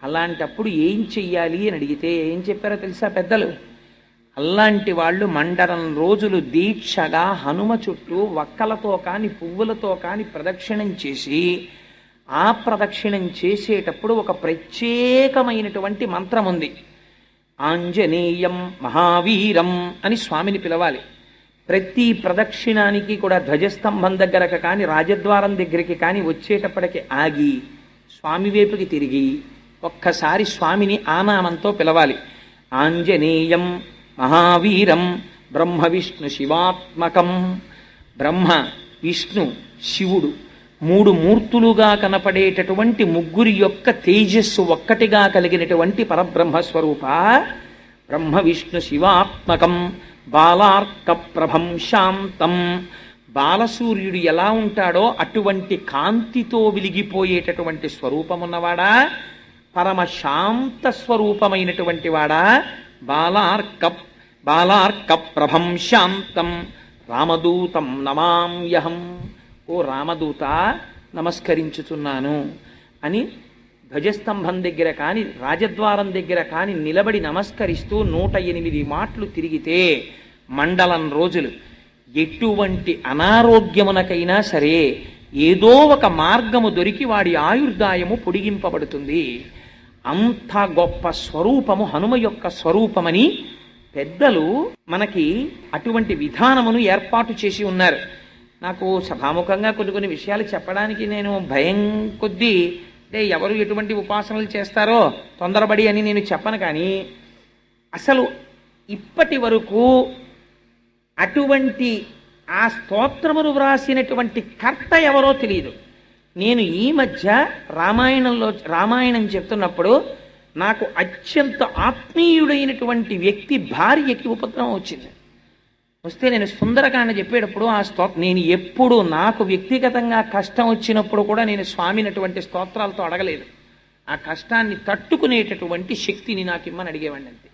అలాంటప్పుడు ఏం చెయ్యాలి అని అడిగితే ఏం చెప్పారో తెలుసా పెద్దలు? అలాంటి వాళ్ళు మండలం రోజులు దీక్షగా హనుమ చుట్టూ వక్కలతో కాని పువ్వులతో కాని ప్రదక్షిణం చేసి, ఆ ప్రదక్షిణం చేసేటప్పుడు ఒక ప్రత్యేకమైనటువంటి మంత్రం ఉంది. ఆంజనేయం మహావీరం అని స్వామిని పిలవాలి. ప్రతి ప్రదక్షిణానికి కూడా ధ్వజస్తంభం దగ్గరకు కానీ రాజద్వారం దగ్గరికి కానీ వచ్చేటప్పటికి ఆగి స్వామి వైపుకి తిరిగి ఒక్కసారి స్వామిని ఆనామంతో పిలవాలి. ఆంజనేయం మహావీరం బ్రహ్మ విష్ణు శివాత్మకం. బ్రహ్మ విష్ణు శివుడు 3 మూర్తులుగా కనపడేటటువంటి ముగ్గురి యొక్క తేజస్సు ఒక్కటిగా కలిగినటువంటి పరబ్రహ్మస్వరూప బ్రహ్మ విష్ణు శివాత్మకం బాలార్క ప్రభం శాంతం. బాలసూర్యుడు ఎలా ఉంటాడో అటువంటి కాంతితో వెలిగిపోయేటటువంటి స్వరూపమున్నవాడా, పరమ శాంత స్వరూపమైనటువంటి వాడా, బాలార్క ప్రభం శాంతం రామదూతం నమామ్యహం. ఓ రామదూత నమస్కరించుతున్నాను అని ధ్వజస్తంభం దగ్గర కాని రాజద్వారం దగ్గర కాని నిలబడి నమస్కరిస్తూ 108 మాటలు తిరిగితే మండలం రోజులు ఎటువంటి అనారోగ్యమునకైనా సరే ఏదో ఒక మార్గము దొరికి వాడి ఆయుర్దాయము పొడిగింపబడుతుంది. అంత గొప్ప స్వరూపము హనుమ యొక్క స్వరూపమని పెద్దలు మనకి అటువంటి విధానమును ఏర్పాటు చేసి ఉన్నారు. నాకు సభాముఖంగా కొన్ని విషయాలు చెప్పడానికి నేను భయం కొద్దీ, అంటే ఎవరు ఎటువంటి ఉపాసనలు చేస్తారో తొందరపడి అని నేను చెప్పను. కానీ అసలు ఇప్పటి వరకు అటువంటి ఆ స్తోత్రమును వ్రాసినటువంటి కర్త ఎవరో తెలియదు. నేను ఈ మధ్య రామాయణం చెప్తున్నప్పుడు నాకు అత్యంత ఆత్మీయుడైనటువంటి వ్యక్తి భార్యకి ఉపద్రవం వచ్చింది. వస్తే నేను సుందరకాండ చెప్పేటప్పుడు ఆ నేను ఎప్పుడు నాకు వ్యక్తిగతంగా కష్టం వచ్చినప్పుడు కూడా నేను స్వామిని అటువంటి స్తోత్రాలతో అడగలేదు. ఆ కష్టాన్ని తట్టుకునేటటువంటి శక్తిని నాకు ఇమ్మని అడిగేవాడిని అంతే.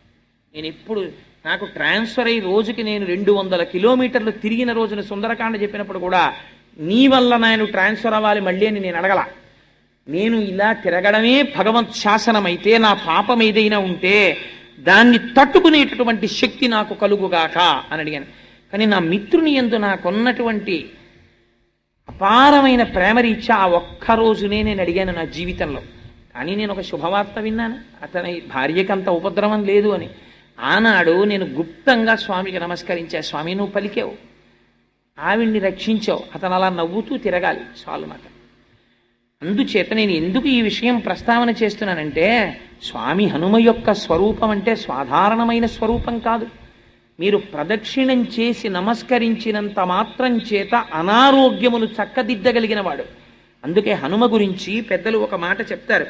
నేను ఎప్పుడు నాకు ట్రాన్స్ఫర్ అయ్యి రోజుకి నేను 200 కిలోమీటర్లు తిరిగిన రోజున సుందరకాండ చెప్పినప్పుడు కూడా నీ వల్ల నేను ట్రాన్స్ఫర్ అవ్వాలి మళ్ళీ అని నేను అడగల. నేను ఇలా తిరగడమే భగవత్ శాసనమైతే, నా పాపం ఏదైనా ఉంటే దాన్ని తట్టుకునేటటువంటి శక్తి నాకు కలుగుగాక అని అడిగాను. కానీ నా మిత్రుని యందు నాకున్నటువంటి అపారమైన ప్రేమరీత్యా ఆ ఒక్కరోజునే నేను అడిగాను నా జీవితంలో. కానీ నేను ఒక శుభవార్త విన్నాను, అతని భార్యకి అంత ఉపద్రవం లేదు అని. ఆనాడు నేను గుప్తంగా స్వామికి నమస్కరించా. స్వామి నువ్వు పలికావు, ఆవిడ్ని రక్షించావు, అతను అలా నవ్వుతూ తిరగాలి చాలు నాకు. అందుచేత నేను ఎందుకు ఈ విషయం ప్రస్తావన చేస్తున్నానంటే, స్వామి హనుమ యొక్క స్వరూపం అంటే సాధారణమైన స్వరూపం కాదు. మీరు ప్రదక్షిణం చేసి నమస్కరించినంత మాత్రం చేత అనారోగ్యమును చక్కదిద్దగలిగిన వాడు. అందుకే హనుమ గురించి పెద్దలు ఒక మాట చెప్తారు.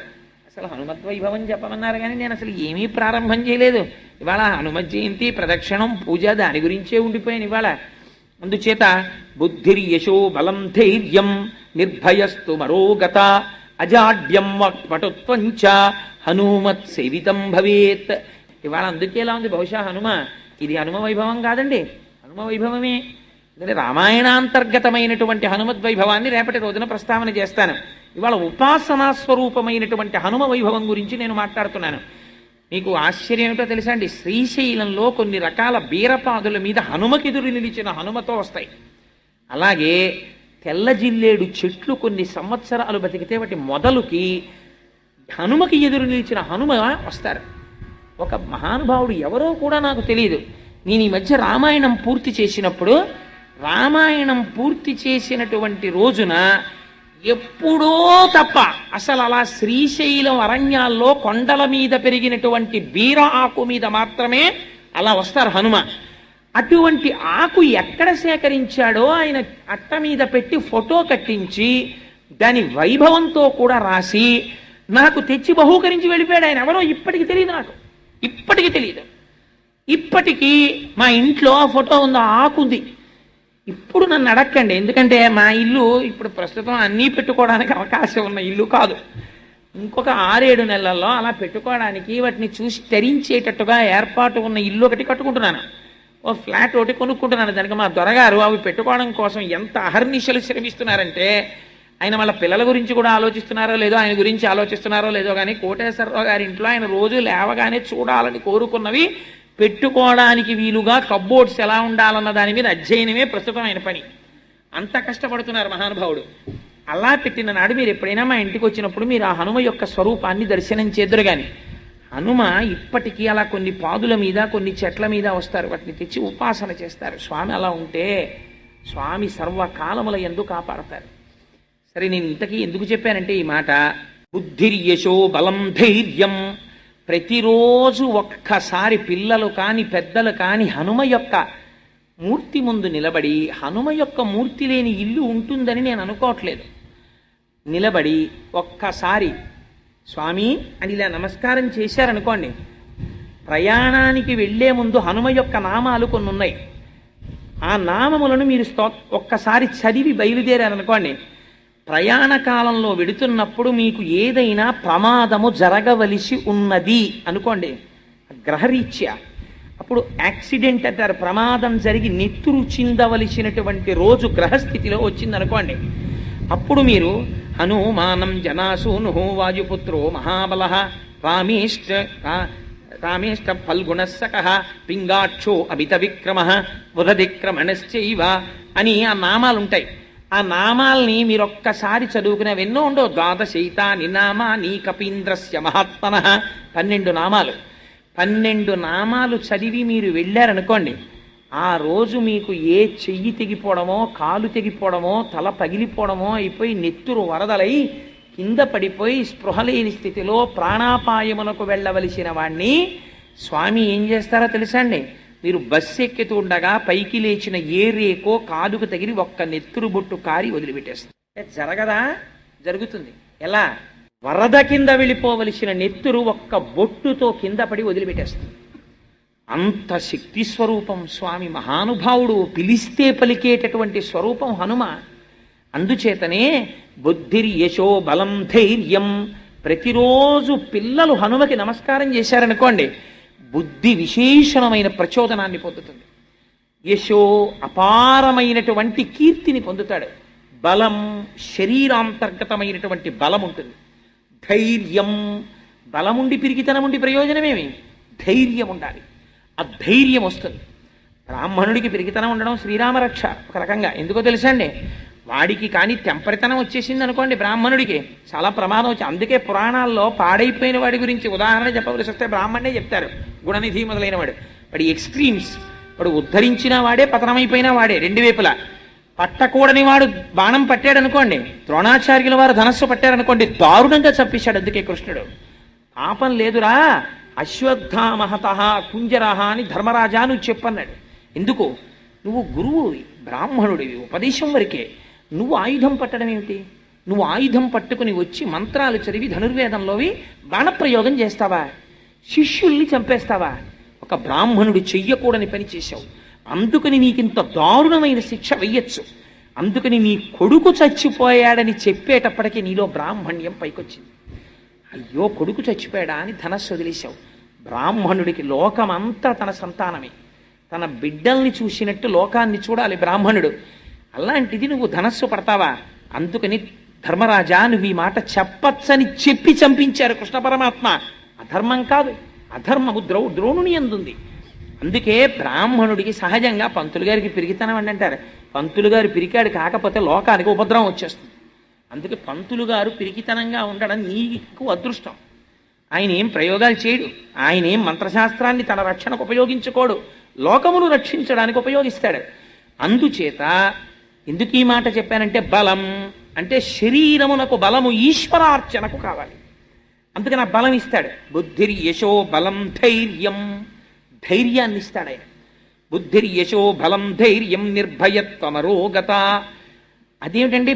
అసలు హనుమద్వైభవం చెప్పమన్నారు కానీ నేను అసలు ఏమీ ప్రారంభం చేయలేదు. ఇవాళ హనుమ జయంతి, ప్రదక్షిణం, పూజ దాని గురించే ఉండిపోయాను ఇవాళ. అందుచేత బుద్ధిర్యశో బలం ధైర్యం నిర్భయస్తు మరోగత అజాడ్యం వటుత్వంచ హనుమత్ సేవితం భవేత్. ఇవాళ అందుకే ఎలా ఉంది, బహుశా హనుమ ఇది హనుమ వైభవం కాదండి, హనుమ వైభవమే. ఎందుకంటే రామాయణాంతర్గతమైనటువంటి హనుమద్వైభవాన్ని రేపటి రోజున ప్రస్తావన చేస్తాను. ఇవాళ ఉపాసనా స్వరూపమైనటువంటి హనుమ వైభవం గురించి నేను మాట్లాడుతున్నాను. మీకు ఆశ్చర్యం ఏమిటో తెలుసా అండి, శ్రీశైలంలో కొన్ని రకాల బీరపాదుల మీద హనుమకెదురు నిలిచిన హనుమతో వస్తాయి. అలాగే తెల్ల జిల్లేడు చెట్లు కొన్ని సంవత్సరాలు బతికితే వాటి మొదలుకి హనుమకి ఎదురు నిలిచిన హనుమ వస్తారు. ఒక మహానుభావుడు ఎవరో కూడా నాకు తెలియదు. నేను ఈ మధ్య రామాయణం పూర్తి చేసినప్పుడు, రామాయణం పూర్తి చేసినటువంటి రోజున ఎప్పుడో తప్ప అసలు అలా శ్రీశైలం అరణ్యాల్లో కొండల మీద పెరిగినటువంటి బీర ఆకు మీద మాత్రమే అలా వస్తారు హనుమ. అటువంటి ఆకు ఎక్కడ సేకరించాడో ఆయన అట్ట మీద పెట్టి ఫోటో కట్టించి దాని వైభవంతో కూడా రాసి నాకు తెచ్చి బహూకరించి వెళ్ళిపోయాడు. ఆయన ఎవరో ఇప్పటికి తెలియదు, నాకు ఇప్పటికీ తెలియదు. ఇప్పటికీ మా ఇంట్లో ఆ ఫోటో ఉంది, ఆకుంది. ఇప్పుడు నన్ను అడక్కండి, ఎందుకంటే మా ఇల్లు ఇప్పుడు ప్రస్తుతం అన్నీ పెట్టుకోవడానికి అవకాశం ఉన్న ఇల్లు కాదు. ఇంకొక 6-7 నెలల్లో అలా పెట్టుకోవడానికి వాటిని చూసి తరించేటట్టుగా ఏర్పాటు ఉన్న ఇల్లు ఒకటి కట్టుకుంటున్నాను. ఓ ఫ్లాట్ ఒకటి కొనుక్కుంటున్నాను. దానికి మా దొరగారు అవి పెట్టుకోవడం కోసం ఎంత అహర్నిశలు శ్రమిస్తున్నారంటే, ఆయన వాళ్ళ పిల్లల గురించి కూడా ఆలోచిస్తున్నారో లేదో, ఆయన గురించి ఆలోచిస్తున్నారో లేదో కానీ కోటేశ్వరరావు గారి ఇంట్లో ఆయన రోజు లేవగానే చూడాలని కోరుకున్నవి పెట్టుకోవడానికి వీలుగా కబ్బోర్డ్స్ ఎలా ఉండాలన్న దాని మీద అధ్యయనమే ప్రస్తుతం ఆయన పని. అంత కష్టపడుతున్నారు మహానుభావుడు. అలా పెట్టిన నాడు మీరు ఎప్పుడైనా మా ఇంటికి వచ్చినప్పుడు మీరు ఆ హనుమ యొక్క స్వరూపాన్ని దర్శనం చేద్దరు. కానీ హనుమ ఇప్పటికీ అలా కొన్ని పాదుల మీద, కొన్ని చెట్ల మీద వస్తారు. వాటిని తెచ్చి ఉపాసన చేస్తారు. స్వామి అలా ఉంటే స్వామి సర్వకాలముల యందు కాపాడతారు. సరే, నేను ఇంతకీ ఎందుకు చెప్పానంటే ఈ మాట, బుద్ధిర్యశో బలం ధైర్యం. ప్రతిరోజు ఒక్కసారి పిల్లలు కాని పెద్దలు కాని హనుమ యొక్క మూర్తి ముందు నిలబడి, హనుమ యొక్క మూర్తి లేని ఇల్లు ఉంటుందని నేను అనుకోవట్లేదు, నిలబడి ఒక్కసారి స్వామి అని ఇలా నమస్కారం చేశారనుకోండి, ప్రయాణానికి వెళ్లే ముందు హనుమ యొక్క నామాలు కొన్ని ఉన్నాయి. ఆ నామములను మీరు ఒక్కసారి చదివి బయలుదేరారనుకోండి, ప్రయాణ కాలంలో వెడుతున్నప్పుడు మీకు ఏదైనా ప్రమాదము జరగవలసి ఉన్నది అనుకోండి, గ్రహరీత్యా, అప్పుడు యాక్సిడెంట్ అంటారు, ప్రమాదం జరిగి నెత్తురు చిందవలసినటువంటి రోజు గ్రహస్థితిలో వచ్చిందనుకోండి, అప్పుడు మీరు హనుమానం జనాసూను వాయుపుత్రో మహాబల రామేష్ట ఫల్గుణస్సక పింగాక్షో అమిత విక్రమ బుధదిక్రమణశ్చైవ అని ఆ నామాలుంటాయి. ఆ నామాల్ని మీరు ఒక్కసారి చదువుకునేవి ఎన్నో ఉండవు. ద్వాదశైతాని నామాని కపీంద్రస్య మహాత్మన 12 నామాలు. 12 నామాలు చదివి మీరు వెళ్ళారనుకోండి, ఆ రోజు మీకు ఏ చెయ్యి తెగిపోవడమో, కాలు తెగిపోవడమో, తల పగిలిపోవడమో అయిపోయి నెత్తురు వరదలై కింద పడిపోయి స్పృహలేని స్థితిలో ప్రాణాపాయమునకు వెళ్ళవలసిన వాణ్ణి స్వామి ఏం చేస్తారో తెలుసా అండి, మీరు బస్సు ఎక్కుతూ ఉండగా పైకి లేచిన ఏ రేకో కాలుకు తగిలి ఒక్క నెత్తురు బొట్టు కారి వదిలిపెట్టేస్తుంది. జరగదా? జరుగుతుంది. ఎలా? వరద కింద వెళ్ళిపోవలసిన నెత్తురు ఒక్క బొట్టుతో కింద పడి వదిలిపెట్టేస్తుంది. అంత శక్తి స్వరూపం స్వామి, మహానుభావుడు, పిలిస్తే పలికేటటువంటి స్వరూపం హనుమ. అందుచేతనే బుద్ధిర్యశో బలం ధైర్యం. ప్రతిరోజు పిల్లలు హనుమకి నమస్కారం చేశారనుకోండి, బుద్ధి విశేషణమైన ప్రచోదనాన్ని పొందుతుంది. యశో అపారమైనటువంటి కీర్తిని పొందుతాడు. బలం శరీరాంతర్గతమైనటువంటి బలం ఉంటుంది. ధైర్యం, బలముండి పిరిగితనముండి ప్రయోజనమేమి? ధైర్యం ఉండాలి. ఆ ధైర్యం వస్తుంది. బ్రాహ్మణుడికి పిరిగితనం ఉండడం శ్రీరామరక్ష ఒక రకంగా. ఎందుకో తెలుసా అండి, వాడికి కానీ తెంపరితనం వచ్చేసింది అనుకోండి బ్రాహ్మణుడికి చాలా ప్రమాదం వచ్చి, అందుకే పురాణాల్లో పాడైపోయిన వాడి గురించి ఉదాహరణ చెప్పవలసి వస్తే బ్రాహ్మణే చెప్తారు. గుణనిధి మొదలైన వాడి ఎక్స్ట్రీమ్స్, వాడు ఉద్ధరించిన వాడే పతనమైపోయిన వాడే రెండు వైపులా. పట్టకూడని వాడు బాణం పట్టాడు అనుకోండి, ద్రోణాచార్యుల వారు ధనస్సు పట్టారనుకోండి, దారుణంగా చంపేశాడు. అందుకే కృష్ణుడు పాపం లేదురా అశ్వత్థామహత కుంజరహ అని ధర్మరాజా నువ్వు చెప్పన్నాడు. ఎందుకు? నువ్వు గురువువి, బ్రాహ్మణుడివి, ఉపదేశం వరకే. నువ్వు ఆయుధం పట్టడం ఏమిటి? నువ్వు ఆయుధం పట్టుకుని వచ్చి మంత్రాలు చదివి ధనుర్వేదంలోవి బాణప్రయోగం చేస్తావా? శిష్యుల్ని చంపేస్తావా? ఒక బ్రాహ్మణుడు చెయ్యకూడని పని చేశావు. అందుకని నీకింత దారుణమైన శిక్ష వెయ్యొచ్చు. అందుకని నీ కొడుకు చచ్చిపోయాడని చెప్పేటప్పటికీ నీలో బ్రాహ్మణ్యం పైకొచ్చింది. అయ్యో కొడుకు చచ్చిపోయాడా అని ధనస్సు వదిలేశావు. బ్రాహ్మణుడికి లోకమంతా తన సంతానమే, తన బిడ్డల్ని చూసినట్టు లోకాన్ని చూడాలి బ్రాహ్మణుడు. అలాంటిది నువ్వు ధనస్సు పడతావా? అందుకని ధర్మరాజా నువ్వు ఈ మాట చెప్పచ్చని చెప్పి చంపించారు కృష్ణ పరమాత్మ. అధర్మం కాదు, అధర్మము ద్రోణుని అందుంది. అందుకే బ్రాహ్మణుడికి సహజంగా పంతులు గారికి పిరికితనం అని అంటారు. పంతులు గారు పిరికాడు కాకపోతే లోకానికి ఉపద్రవం వచ్చేస్తుంది. అందుకే పంతులు గారు పిరికితనంగా ఉండడం నీకు అదృష్టం. ఆయన ఏం ప్రయోగాలు చేయడు, ఆయన ఏం మంత్రశాస్త్రాన్ని తన రక్షణకు ఉపయోగించుకోడు, లోకమును రక్షించడానికి ఉపయోగిస్తాడు. అందుచేత ఎందుకు ఈ మాట చెప్పానంటే, బలం అంటే శరీరమునకు బలము ఈశ్వరార్చనకు కావాలి. అందుకని ఆ బలం ఇస్తాడు. బుద్ధిర్యశో బలం ధైర్యం, ధైర్యాన్ని ఇస్తాడు ఆయన. బుద్ధిర్యశో బలం ధైర్యం నిర్భయత్వమరోగత. అదేమిటండి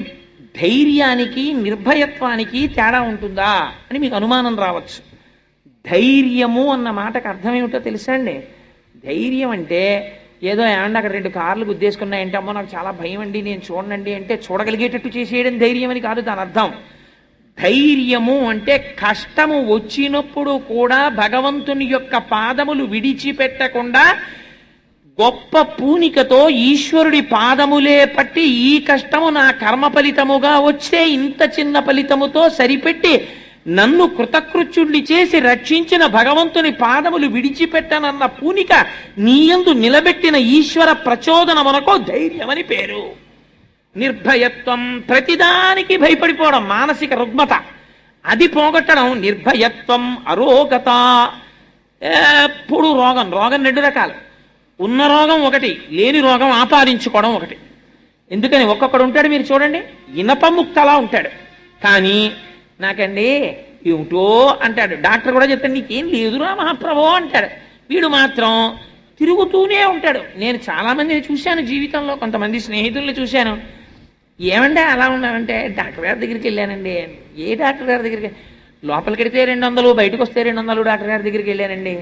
ధైర్యానికి నిర్భయత్వానికి తేడా ఉంటుందా అని మీకు అనుమానం రావచ్చు. ధైర్యము అన్న మాటకు అర్థం ఏమిటో తెలుసా అండి? ధైర్యం అంటే ఏదో ఏమంటే అక్కడ 2 కార్లు గుద్దేసుకున్నాయంటే అమ్మో నాకు చాలా భయం అండి నేను చూడండి అంటే చూడగలిగేటట్టు చేసేయడం ధైర్యం అని కాదు దాని అర్థం. ధైర్యము అంటే కష్టము వచ్చినప్పుడు కూడా భగవంతుని యొక్క పాదములు విడిచిపెట్టకుండా గొప్ప పూనికతో ఈశ్వరుడి పాదములే పట్టి ఈ కష్టము నా కర్మ ఫలితముగా వచ్చే ఇంత చిన్న ఫలితముతో సరిపెట్టి నన్ను కృతకృత్యుణ్ణి చేసి రక్షించిన భగవంతుని పాదములు విడిచిపెట్టనన్న పూనిక నీయందు నిలబెట్టిన ఈశ్వర ప్రచోదనమునకో ధైర్యమని పేరు. నిర్భయత్వం ప్రతిదానికి భయపడిపోవడం, మానసిక రుగ్మత అది పోగొట్టడం నిర్భయత్వం. అరోగత ఎప్పుడు రోగం 2 రకాలు. ఉన్న రోగం ఒకటి, లేని రోగం ఆపాదించుకోవడం ఒకటి. ఎందుకని ఒక్కొక్కడు ఉంటాడు మీరు చూడండి, ఇనప ముక్కలా ఉంటాడు, కానీ నాకండి ఏమిటో అంటాడు. డాక్టర్ కూడా చెప్తాడు నీకేం లేదురా మహాప్రభో అంటాడు. వీడు మాత్రం తిరుగుతూనే ఉంటాడు. నేను చాలా మందిని చూశాను జీవితంలో, కొంతమంది స్నేహితుల్ని చూశాను. ఏమంటే అలా ఉన్నామంటే డాక్టర్ గారి దగ్గరికి వెళ్ళానండి. ఏ డాక్టర్ గారి దగ్గరికి? లోపలికి వెడితే 200, బయటకు వస్తే 200 డాక్టర్ గారి దగ్గరికి వెళ్ళానండి.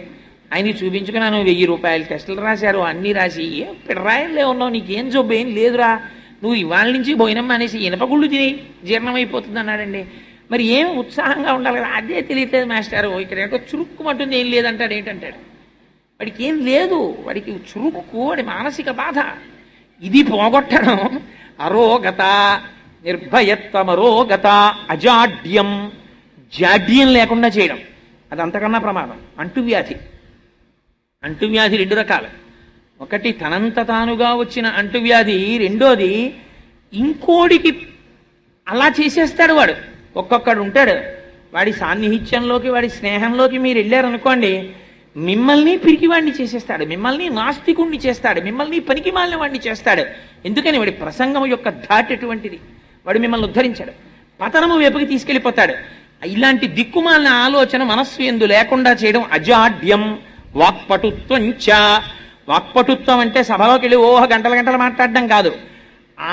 ఆయన్ని చూపించుకున్నాను, 1000 రూపాయలు టెస్టులు రాశారు, అన్నీ రాసి ఏం పిడరాయలే ఉన్నావు, నీకేం జబ్బు ఏం లేదురా, నువ్వు ఇవాళ నుంచి భోజనం అనేసి ఇనపగుళ్ళు తిని జీర్ణమైపోతుంది అన్నాడండి. మరి ఏం ఉత్సాహంగా ఉండాలి కదా, అదే తెలియట్లేదు మాస్టారు. ఇక్కడ ఏంటో చురుక్కుమంటుంది, ఏం లేదంటాడు. ఏంటంటాడు? వాడికి ఏం లేదు, వాడికి చురుక్కు, వాడి మానసిక బాధ. ఇది పోగొట్టడం అరోగత. నిర్భయత్వమరోగత. అజాడ్యం, జాడ్యం లేకుండా చేయడం అది అంతకన్నా ప్రమాదం. అంటువ్యాధి. అంటువ్యాధి 2 రకాలు. ఒకటి తనంత తానుగా వచ్చిన అంటువ్యాధి, రెండోది ఇంకోడికి అలా చేసేస్తాడు వాడు. ఒక్కొక్కడు ఉంటాడు, వాడి సాన్నిహిత్యంలోకి వాడి స్నేహంలోకి మీరు వెళ్ళారనుకోండి, మిమ్మల్ని పిరికివాడిని చేసేస్తాడు, మిమ్మల్ని నాస్తికుణ్ణి చేస్తాడు, మిమ్మల్ని పనికి మాలిన వాడిని చేస్తాడు. ఎందుకని వాడి ప్రసంగం యొక్క ధాటి ఎటువంటిది, వాడు మిమ్మల్ని ఉద్ధరించాడు, పతనము వైపుకి తీసుకెళ్ళిపోతాడు. ఇలాంటి దిక్కుమాలిన ఆలోచన మనస్సు ఎందు లేకుండా చేయడం అజాడ్యం. వాక్పటుత్వం చ. వాక్పటుత్వం అంటే సభలోకి వెళ్ళి గంటల గంటలు మాట్లాడడం కాదు.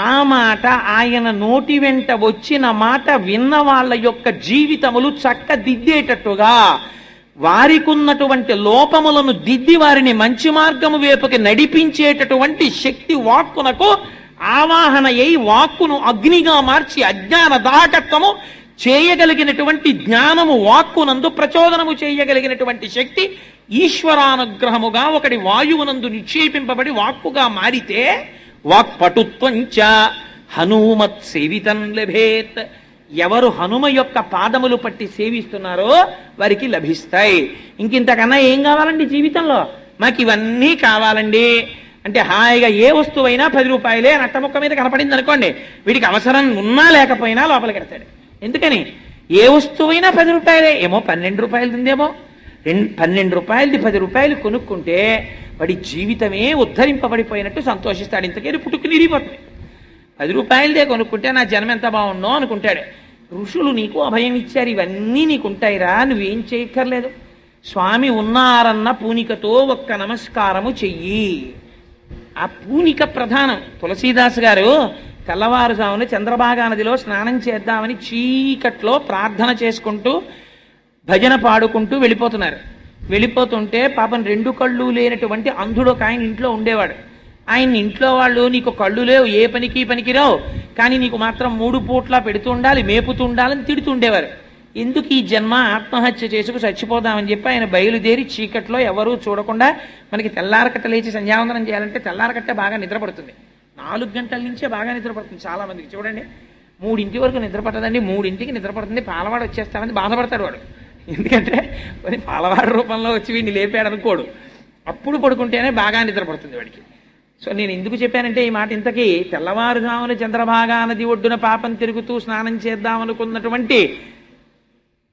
ఆ మాట ఆయన నోటి వెంట వచ్చిన మాట విన్న వాళ్ళ యొక్క జీవితములు చక్కదిద్దేటట్టుగా, వారికి ఉన్నటువంటి లోపములను దిద్ది వారిని మంచి మార్గము వైపుకి నడిపించేటటువంటి శక్తి వాక్కునకు ఆవాహన అయి వాక్కును అగ్నిగా మార్చి అజ్ఞాన దాహకత్వము చేయగలిగినటువంటి జ్ఞానము వాక్కునందు ప్రచోదనము చేయగలిగినటువంటి శక్తి ఈశ్వరానుగ్రహముగా ఒకటి వాయువునందు నిక్షేపింపబడి వాక్కుగా మారితే వాక్పటుత్వం చ. హనుమత్ సేవితం లభేత్. ఎవరు హనుమ యొక్క పాదములు పట్టి సేవిస్తున్నారో వారికి లభిస్తాయి. ఇంకింతకన్నా ఏం కావాలండి జీవితంలో? మాకు ఇవన్నీ కావాలండి, అంటే హాయిగా ఏ వస్తువైనా 10 రూపాయలే అని అట్టముక్క మీద కనపడింది అనుకోండి, వీడికి అవసరం ఉన్నా లేకపోయినా లోపలికి వెడతాడు. ఎందుకని? ఏ వస్తువైనా 10 రూపాయలే, ఏమో 12 రూపాయలు ఉందేమో, 12 రూపాయలది 10 రూపాయలు కొనుక్కుంటే వాడి జీవితమే ఉద్ధరింపబడిపోయినట్టు సంతోషిస్తాడు. ఇంతకేది పుట్టుకు నిరిగిపోతుంది. 10 రూపాయలదే కొనుక్కుంటే నా జన్మ ఎంత బాగుండో అనుకుంటాడు. ఋషులు నీకు అభయం ఇచ్చారు, ఇవన్నీ నీకుంటాయిరా, నువ్వేం చేయక్కర్లేదు. స్వామి ఉన్నారన్న పూనికతో ఒక్క నమస్కారము చెయ్యి. ఆ పూనిక ప్రధానం. తులసీదాస్ గారు తెల్లవారుజామున చంద్రభాగా నదిలో స్నానం చేద్దామని చీకట్లో ప్రార్థన చేసుకుంటూ భజన పాడుకుంటూ వెళ్ళిపోతున్నారు. వెళ్ళిపోతుంటే పాపం 2 కళ్ళు లేనటువంటి అంధుడు ఒక ఆయన ఇంట్లో ఉండేవాడు. ఆయన ఇంట్లో వాళ్ళు, నీకు కళ్ళు లేవు, ఏ పనికి పనికిరావు, కానీ నీకు మాత్రం 3 పూట్లా పెడుతూ ఉండాలి, మేపుతూ ఉండాలని తిడుతుండేవారు. ఎందుకు ఈ జన్మ, ఆత్మహత్య చేసుకు చచ్చిపోదామని చెప్పి ఆయన బయలుదేరి చీకట్లో ఎవరూ చూడకుండా, మనకి తెల్లారకట్ట లేచి సంధ్యావందనం చేయాలంటే తెల్లారకట్ట బాగా నిద్రపడుతుంది. 4 గంటల నుంచే బాగా నిద్రపడుతుంది చాలా మందికి. చూడండి, 3 వరకు నిద్రపట్టదండి, 3కి నిద్రపడుతుంది, పాలవాడు వచ్చేస్తామని బాధపడతాడు వాడు. ఎందుకంటే మరి పాలవాడు రూపంలో వచ్చి వీడిని లేపాడు అనుకోడు. అప్పుడు పడుకుంటేనే బాగా నిద్రపడుతుంది వాడికి. సో నేను ఎందుకు చెప్పానంటే ఈ మాట, ఇంతకీ తెల్లవారుజామున చంద్రభాగా నది ఒడ్డున పాపం తిరుగుతూ స్నానం చేద్దామనుకున్నటువంటి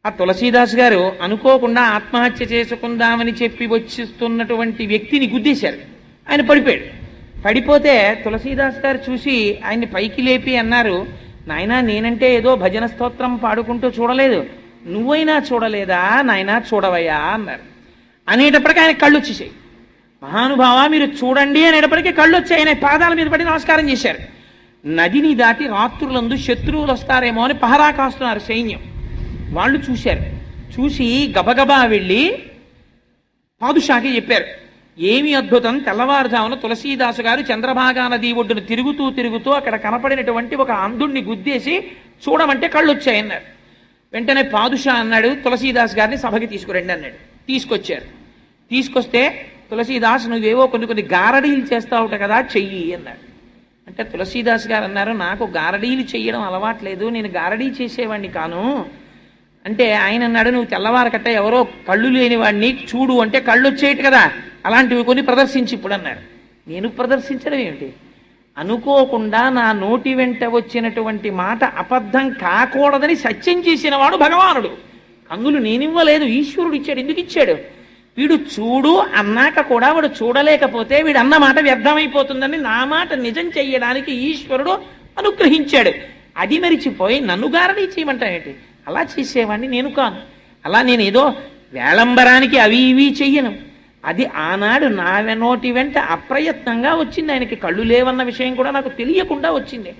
ఆ తులసీదాస్ గారు అనుకోకుండా ఆత్మహత్య చేసుకుందామని చెప్పి వచ్చిస్తున్నటువంటి వ్యక్తిని గుద్దేశారు. ఆయన పడిపోయాడు. పడిపోతే తులసీదాస్ గారు చూసి ఆయన్ని పైకి లేపి అన్నారు, నాయనా నేనంటే ఏదో భజన స్తోత్రం పాడుకుంటూ చూడలేదు, నువ్వైనా చూడలేదా నాయనా, చూడవయ్యా అన్నారు. అనేటప్పటికీ ఆయన కళ్ళు వచ్చేసాయి. మహానుభావ మీరు చూడండి అనేటప్పటికీ కళ్ళు వచ్చాయి. ఆయన పాదాల మీద పడి నమస్కారం చేశారు. నదిని దాటి రాత్రులందు శత్రువులు వస్తారేమో అని పహరా కాస్తున్నారు సైన్యం. వాళ్ళు చూశారు. చూసి గబగబా వెళ్ళి పాదుషాకి చెప్పారు, ఏమి అద్భుతం, తెల్లవారుజామున తులసీదాసు గారు చంద్రభాగా నది ఒడ్డును తిరుగుతూ అక్కడ కనపడినటువంటి ఒక అంధుణ్ణి గుద్దేసి చూడమంటే కళ్ళు వచ్చాయన్నారు. వెంటనే పాదుషా అన్నాడు, తులసీదాస్ గారిని సభకి తీసుకురండి అన్నాడు. తీసుకొచ్చారు. తీసుకొస్తే తులసీదాస్ నువ్వేవో కొన్ని గారడీలు చేస్తావుట కదా, చెయ్యి అన్నాడు. అంటే తులసీదాస్ గారు అన్నారు, నాకు గారడీలు చెయ్యడం అలవాట్లేదు, నేను గారడీ చేసేవాడిని కాను. అంటే ఆయన అన్నాడు, నువ్వు తెల్లవారకట్ట ఎవరో కళ్ళు లేని వాడిని చూడు అంటే కళ్ళు వచ్చేయటు కదా, అలాంటివి కొన్ని ప్రదర్శించి ఇప్పుడు అన్నారు. నేను ప్రదర్శించడం ఏమిటి? అనుకోకుండా నా నోటి వెంట వచ్చినటువంటి మాట అబద్ధం కాకూడదని సత్యం చేసిన వాడు భగవానుడు. కన్నులు నేనివ్వలేదు, ఈశ్వరుడు ఇచ్చాడు. ఎందుకు ఇచ్చాడు? వీడు చూడు అన్నాక కూడా వాడు చూడలేకపోతే వీడు అన్న మాట వ్యర్థమైపోతుందని నా మాట నిజం చెయ్యడానికి ఈశ్వరుడు అనుగ్రహించాడు. అది మరిచిపోయి నన్ను గారడీ చేయమంటాయేంటి? అలా చేసేవాడిని నేను కాను. అలా నేను ఏదో వేళంబరానికి అవి ఇవి చెయ్యను. అది ఆనాడు నా నోటి వెంట అప్రయత్నంగా వచ్చింది. ఆయనకి కళ్ళు లేవన్న విషయం కూడా నాకు తెలియకుండా వచ్చింది.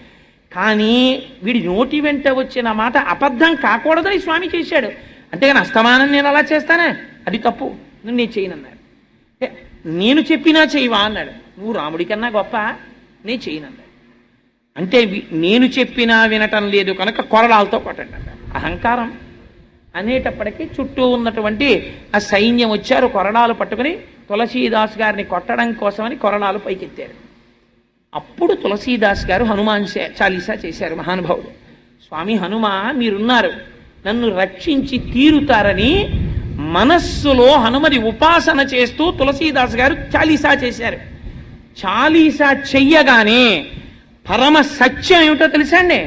కానీ వీడి నోటి వెంట వచ్చిన మాట అబద్ధం కాకూడదని స్వామి చేశాడు. అంతేగాని అస్తమానం నేను అలా చేస్తానా? అది తప్పు, నేను చేయనన్నాడు. నేను చెప్పినా చేయవా అన్నాడు. నువ్వు రాముడి కన్నా గొప్ప, నేను చేయనన్నాడు. అంటే నేను చెప్పినా వినటం లేదు కనుక కొరడాలతో కొట్టండి అన్నాడు. అహంకారం అనేటప్పటికీ చుట్టూ ఉన్నటువంటి ఆ సైన్యం వచ్చారు, కొరడాలు పట్టుకుని తులసీదాస్ గారిని కొట్టడం కోసమని కొరడాలు పైకెత్తారు. అప్పుడు తులసీదాస్ గారు హనుమాన్ చాలీసా చేశారు. మహానుభావుడు స్వామి హనుమ మీరున్నారు, నన్ను రక్షించి తీరుతారని మనస్సులో హనుమని ఉపాసన చేస్తూ తులసీదాస్ గారు చాలీసా చేశారు. చాలీసా చెయ్యగానే పరమ సత్యం ఏమిటో తెలుసా అండి?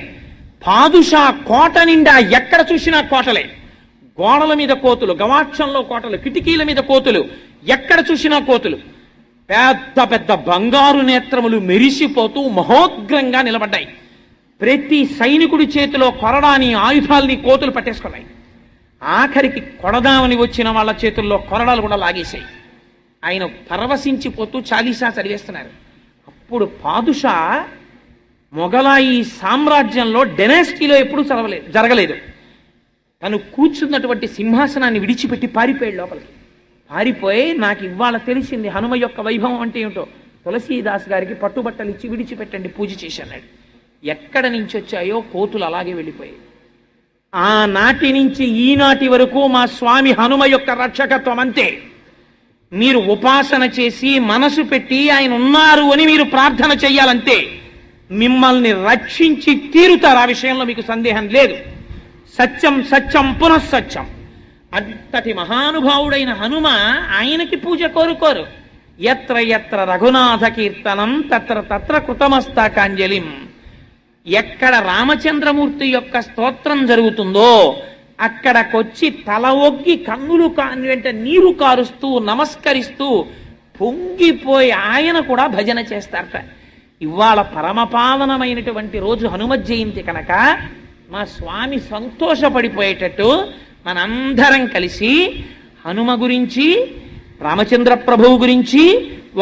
పాదుషా కోట నిండా ఎక్కడ చూసినా కోటలే, గోడల మీద కోతులు, గవాక్షంలో కోటలు, కిటికీల మీద కోతులు, ఎక్కడ చూసినా కోతులు, పెద్ద పెద్ద బంగారు నేత్రములు మెరిసిపోతూ మహోగ్రంగా నిలబడ్డాయి. ప్రతి సైనికుడి చేతిలో కొరడాని ఆయుధాలని కోతులు పట్టేసుకున్నాయి. ఆఖరికి కొడదామని వచ్చిన వాళ్ళ చేతుల్లో కొరడాలు కూడా లాగేశాయి. ఆయన పరవశించిపోతూ చాలీసా చదివేస్తున్నారు. అప్పుడు పాదుషా మొఘలాయి సామ్రాజ్యంలో డెనాసిటీలో ఎప్పుడూ జరగలేదు. తను కూర్చున్నటువంటి సింహాసనాన్ని విడిచిపెట్టి పారిపోయాడు లోపలికి. పారిపోయి నాకు ఇవాళ తెలిసింది హనుమ యొక్క వైభవం అంటే ఏమిటో. తులసీదాస్ గారికి పట్టుబట్టలు ఇచ్చి విడిచిపెట్టండి, పూజ చేసి అన్నాడు. ఎక్కడ నుంచి వచ్చాయో కోతులు అలాగే వెళ్ళిపోయాయి. ఆనాటి నుంచి ఈనాటి వరకు మా స్వామి హనుమ యొక్క రక్షకత్వం అంతే. మీరు ఉపాసన చేసి మనసు పెట్టి ఆయన ఉన్నారు అని మీరు ప్రార్థన చెయ్యాలంతే. మిమ్మల్ని రక్షించి తీరుతారు, ఆ విషయంలో మీకు సందేహం లేదు. సత్యం సత్యం పునఃసత్యం. అంతటి మహానుభావుడైన హనుమ ఆయనకి పూజ కోరుకోరు. ఎత్ర ఎత్ర రఘునాథ కీర్తనం తత్ర తత్ర కృతమస్తాకాంజలిం. ఎక్కడ రామచంద్రమూర్తి యొక్క స్తోత్రం జరుగుతుందో అక్కడకొచ్చి తల ఒగ్గి కన్నులు వెంట నీరు కారుస్తూ నమస్కరిస్తూ పొంగిపోయి ఆయన కూడా భజన చేస్తారట. ఇవాళ పరమపావనమైనటువంటి రోజు హనుమ జయంతి కనుక మా స్వామి సంతోషపడిపోయేటట్టు మనందరం కలిసి హనుమ గురించి, రామచంద్ర ప్రభువు గురించి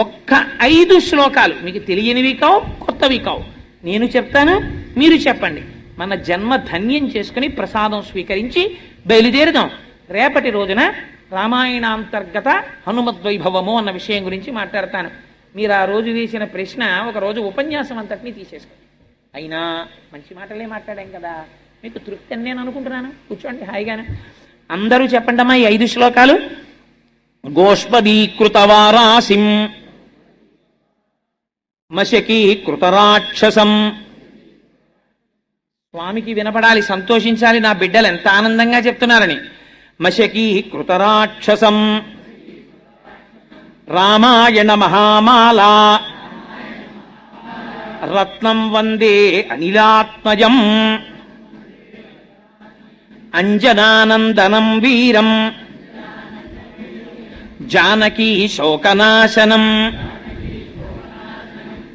ఒక్క 5 శ్లోకాలు, మీకు తెలియనివి కావు, కొత్తవి కావు, నేను చెప్తాను, మీరు చెప్పండి. మన జన్మ ధన్యం చేసుకుని ప్రసాదం స్వీకరించి బయలుదేరుదాం. రేపటి రోజున రామాయణాంతర్గత హనుమద్వైభవము అన్న విషయం గురించి మాట్లాడతాను. మీరు ఆ రోజు వేసిన ప్రశ్న ఒకరోజు ఉపన్యాసం అంతటినీ తీసేసుకోండి. అయినా మంచి మాటలే మాట్లాడాం కదా, మీకు తృప్తి అని నేను అనుకుంటున్నాను. కూర్చోండి హాయిగానే. అందరూ చెప్పండమ్మా ఈ 5 శ్లోకాలు. గోష్పదీకృతవారాసిం మశకీకృతరాక్షసం. స్వామికి వినపడాలి, సంతోషించాలి, నా బిడ్డలు ఎంత ఆనందంగా చెప్తున్నారని. మశకీకృతరాక్షసం రామాయణ మహామాలా రత్నం వందే అనిలాత్మజం అంజనానందనం వీరం జానకీ శోకనాశనం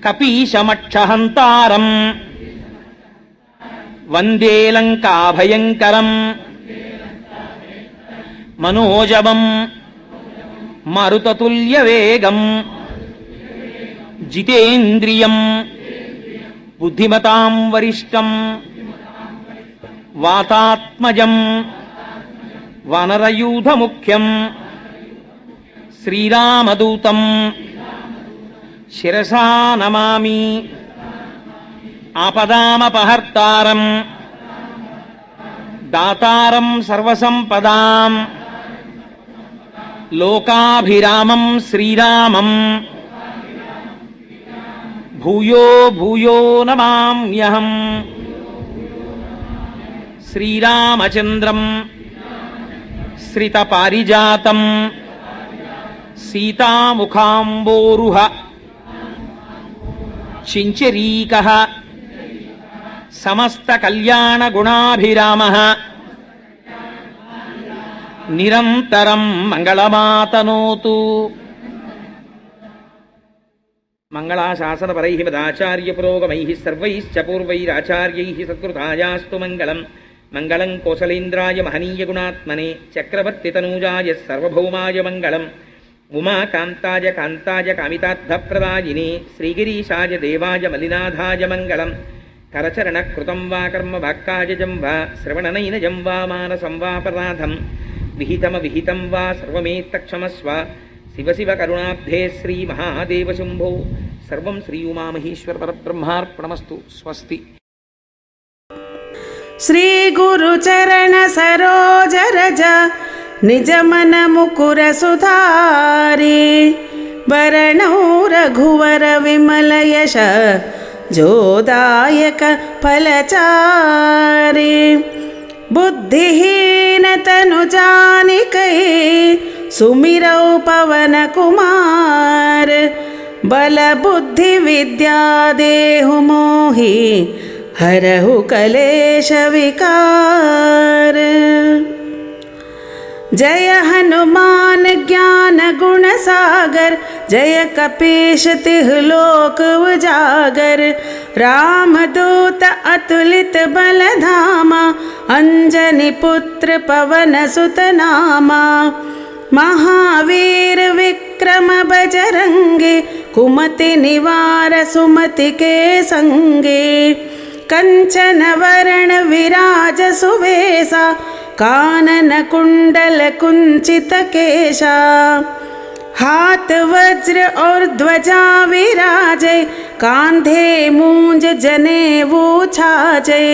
కపీశమక్షహంతారం వందే లంకాభయంకరం మనోజవం మరుతతుల్యవేగం జితేంద్రియం బుద్ధిమతాం వరిష్టం వాతాత్మజం వానరయూధముఖ్యం శ్రీరామదూతం శిరసా నమామి ఆపదామపహర్తారం దాతారం సర్వసంపదాం లోకాభిరామం శ్రీరామం భూయో భూయో నమామ్యహం. శ్రీరామచంద్రం శ్రితపారిజాతం సీతాముఖాంబోరుహ చించరీకః సమస్త కళ్యాణ గుణాభిరామః నిరంతరం మంగళమాతనోతు. మంగళాశాసనపరైః మదాచార్య పురోగమైః సర్వైశ్చ పూర్వైరాచార్యైః సత్కృతాయాస్తు మంగళం. మంగళం కోసలేంద్రాయ మహనీయ గుణాత్మనే చక్రవర్తి తనూజాయ సర్వభౌమాయ మంగళం. ఉమాకాంతాయ కాంతాయ కామితార్థప్రదాయినే శ్రీగిరీశాయ దేవాయ మలినాథాయ మంగళం. కరచరణ కృతం వా కర్మ వాక్కాయజం వా శ్రవణనైనజం వా మానసం వాపరాధం విహితమవిహితం వా సర్వమేత్తక్షమస్వ. శివ శివ కరుణాబ్ధే శ్రీ మహాదేవ శంభో. సర్వం శ్రీ ఉమామహేశ్వర పరబ్రహ్మార్పణమస్తు. స్వస్తి. శ్రీ గురు చరణ సరోజ రజ నిజ మన ముకుర సుధారి వరణౌ రఘువర విమల యశ జోదాయక ఫలచారి. बुद्धिहीन तनु जानिकै सुमिरौ पवन कुमार. बल बुद्धि विद्या देहु मोहि हरहु कलेश विकार. जय हनुमान ज्ञान गुण सागर जय कपीश तिह लोक उजागर. रामदूत अतुलित बल धामा अंजनी पुत्र पवन सुत नामा. महावीर विक्रम बजरंगी कुमति निवार सुमति के संगे. कंचन वरण विराज सुवेसा कानन कुंडल कुंचित केशा. हाथ वज्र और ध्वजा विराजे कांधे मूंज जनेऊ छाजे.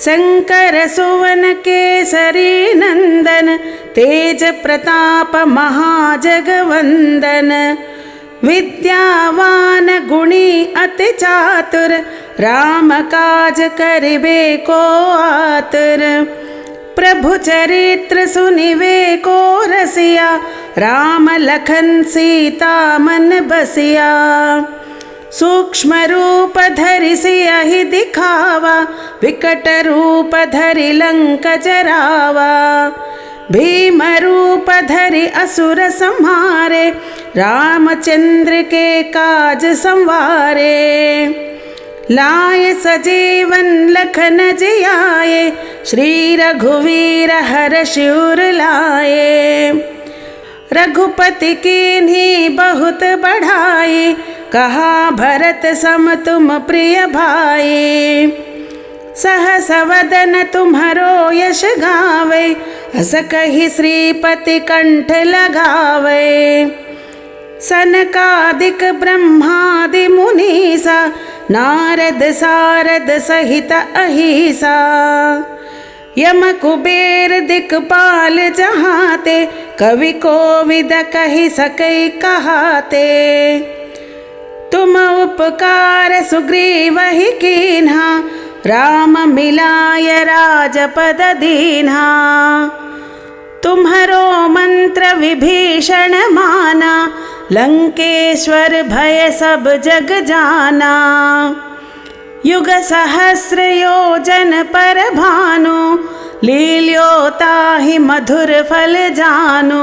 शंकर सुवन केसरी नंदन तेज प्रताप महाजगवंदन. विद्यावान गुणी अति चातुर राम काज करिबे को आतुर. प्रभु चरित्र सुनिवे को रसिया, राम लखन सीता मन बसिया। सूक्ष्म रूप धरि सियहि दिखावा, विकट रूप धरि लंक जरावा। भीम रूप धरि असुर संहारे, रामचंद्र के काज संवारे। लाए सजीवन लखन जियाए, श्री रघुवीर हर्षि उर लाए। रघुपति कीन्ही बहुत बढ़ाई, कहा भरत सम तुम प्रिय भाई। सहस वदन तुम्हरो यश गावे, हस कहि श्रीपति कंठ लगावे। सनकादिक ब्रह्मादि मुनीसा, नारद सारद सहित अहिसा। यम कुबेर दिक्पाल जहाते, कवि कोविद कहि सकै कहाते। तुम उपकार सुग्रीवहि कीन्हा, राम मिलाय राजपद दीन्हा। तुम्हरो मंत्र विभीषण माना, लंकेश्वर भय सब जग जाना। युग सहस्र योजन पर भानु, लील्योताहि मधुर फल जानु।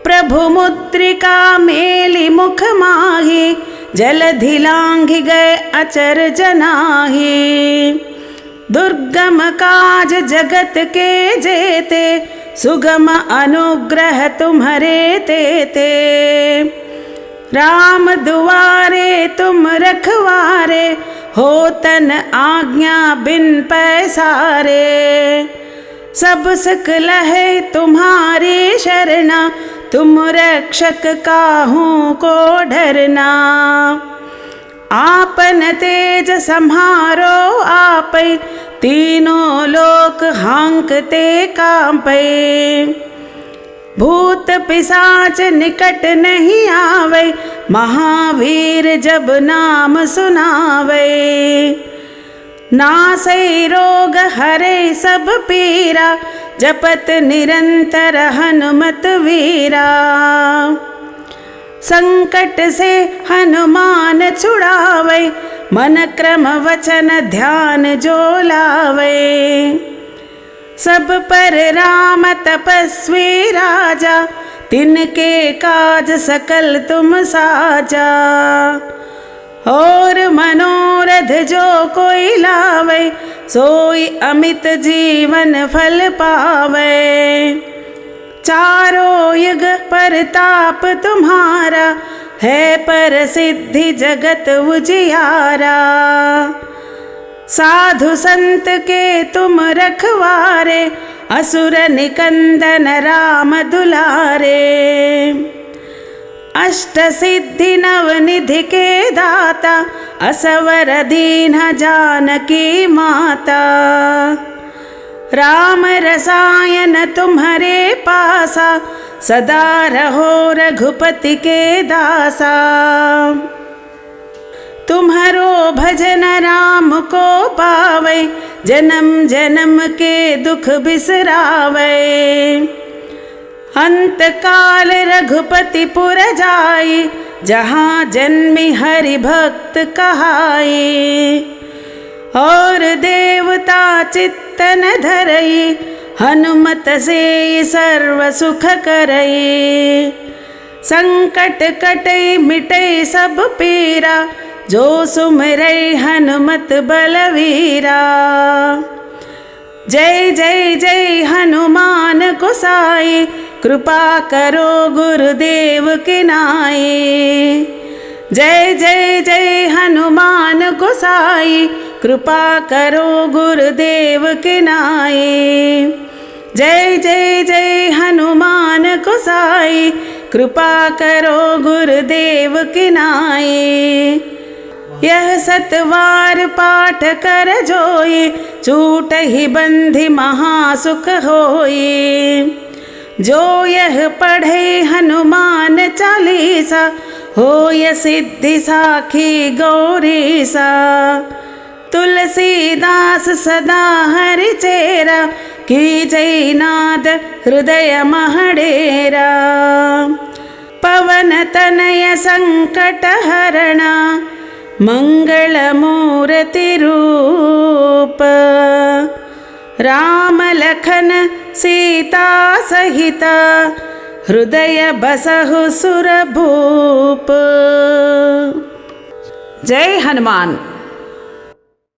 प्रभु मुद्रिका मेलि मुख माहि, जलधि लांघि गए अचर जनाहि। दुर्गम काज जगत के जेते, सुगम अनुग्रह तुम्हरे तेते। राम दुआरे तुम रखवारे, होतन आज्ञा बिन पैसारे। सब सुख लहे तुम्हारी शरणा, तुम रक्षक काहू को डरना। आपन तेज सम्हारो आपै, तीनों लोक हांकते कांपै। भूत पिशाच निकट नहीं आवे, महावीर जब नाम सुनावे। नासै रोग हरे सब पीरा, जपत निरंतर हनुमत वीरा। संकट से हनुमान छुड़ावे, मन क्रम वचन ध्यान जो लावे। सब पर राम तपस्वी राजा, तिनके काज सकल तुम साजा। और मनोरथ जो कोई लावे, सोई अमित जीवन फल पावे। चारों युग परताप तुम्हारा, है पर सिद्धि जगत उजियारा। साधु संत के तुम रखवारे, असुर निकंदन राम दुलारे। अष्ट सिद्धि नव निधि के दाता, असवर दीन जानकी माता। राम रसायन तुम्हारे पासा, सदा रहो रघुपति के दासा। तुम्हारो भजन राम को पावे, जन्म जन्म के दुख बिसरावे। अंत काल रघुपति पुर जाई, जहाँ जन्मी हरि भक्त कहाई। और देवता चित्तन धरई, हनुमत से सर्व सुख करई। संकट कटई मिटई सब पीरा, जो सुमिरै हनुमत बलवीरा। जय जय जय हनुमान गोसाई, कृपा करो गुरुदेव की नाई। जय जय जय हनुमान गोसाई, कृपा करो गुरुदेव की नाई। जय जय जय हनुमान गोसाई, कृपा करो गुरुदेव की नाई। यह सतवार पाठ कर जोई, छूट ही बंधि महासुख होई। जो यह पढ़े हनुमान चालीसा, होय सिद्धि साखी गौरीसा। तुलसीदास सदा हरि चेरा, की जय नाद हृदय महडेरा। पवन तनय संकट हरण, मंगल मूर्ति रूप। राम लखन सीता सहित, हृदय बसहु सुरभूप। जय हनुमान।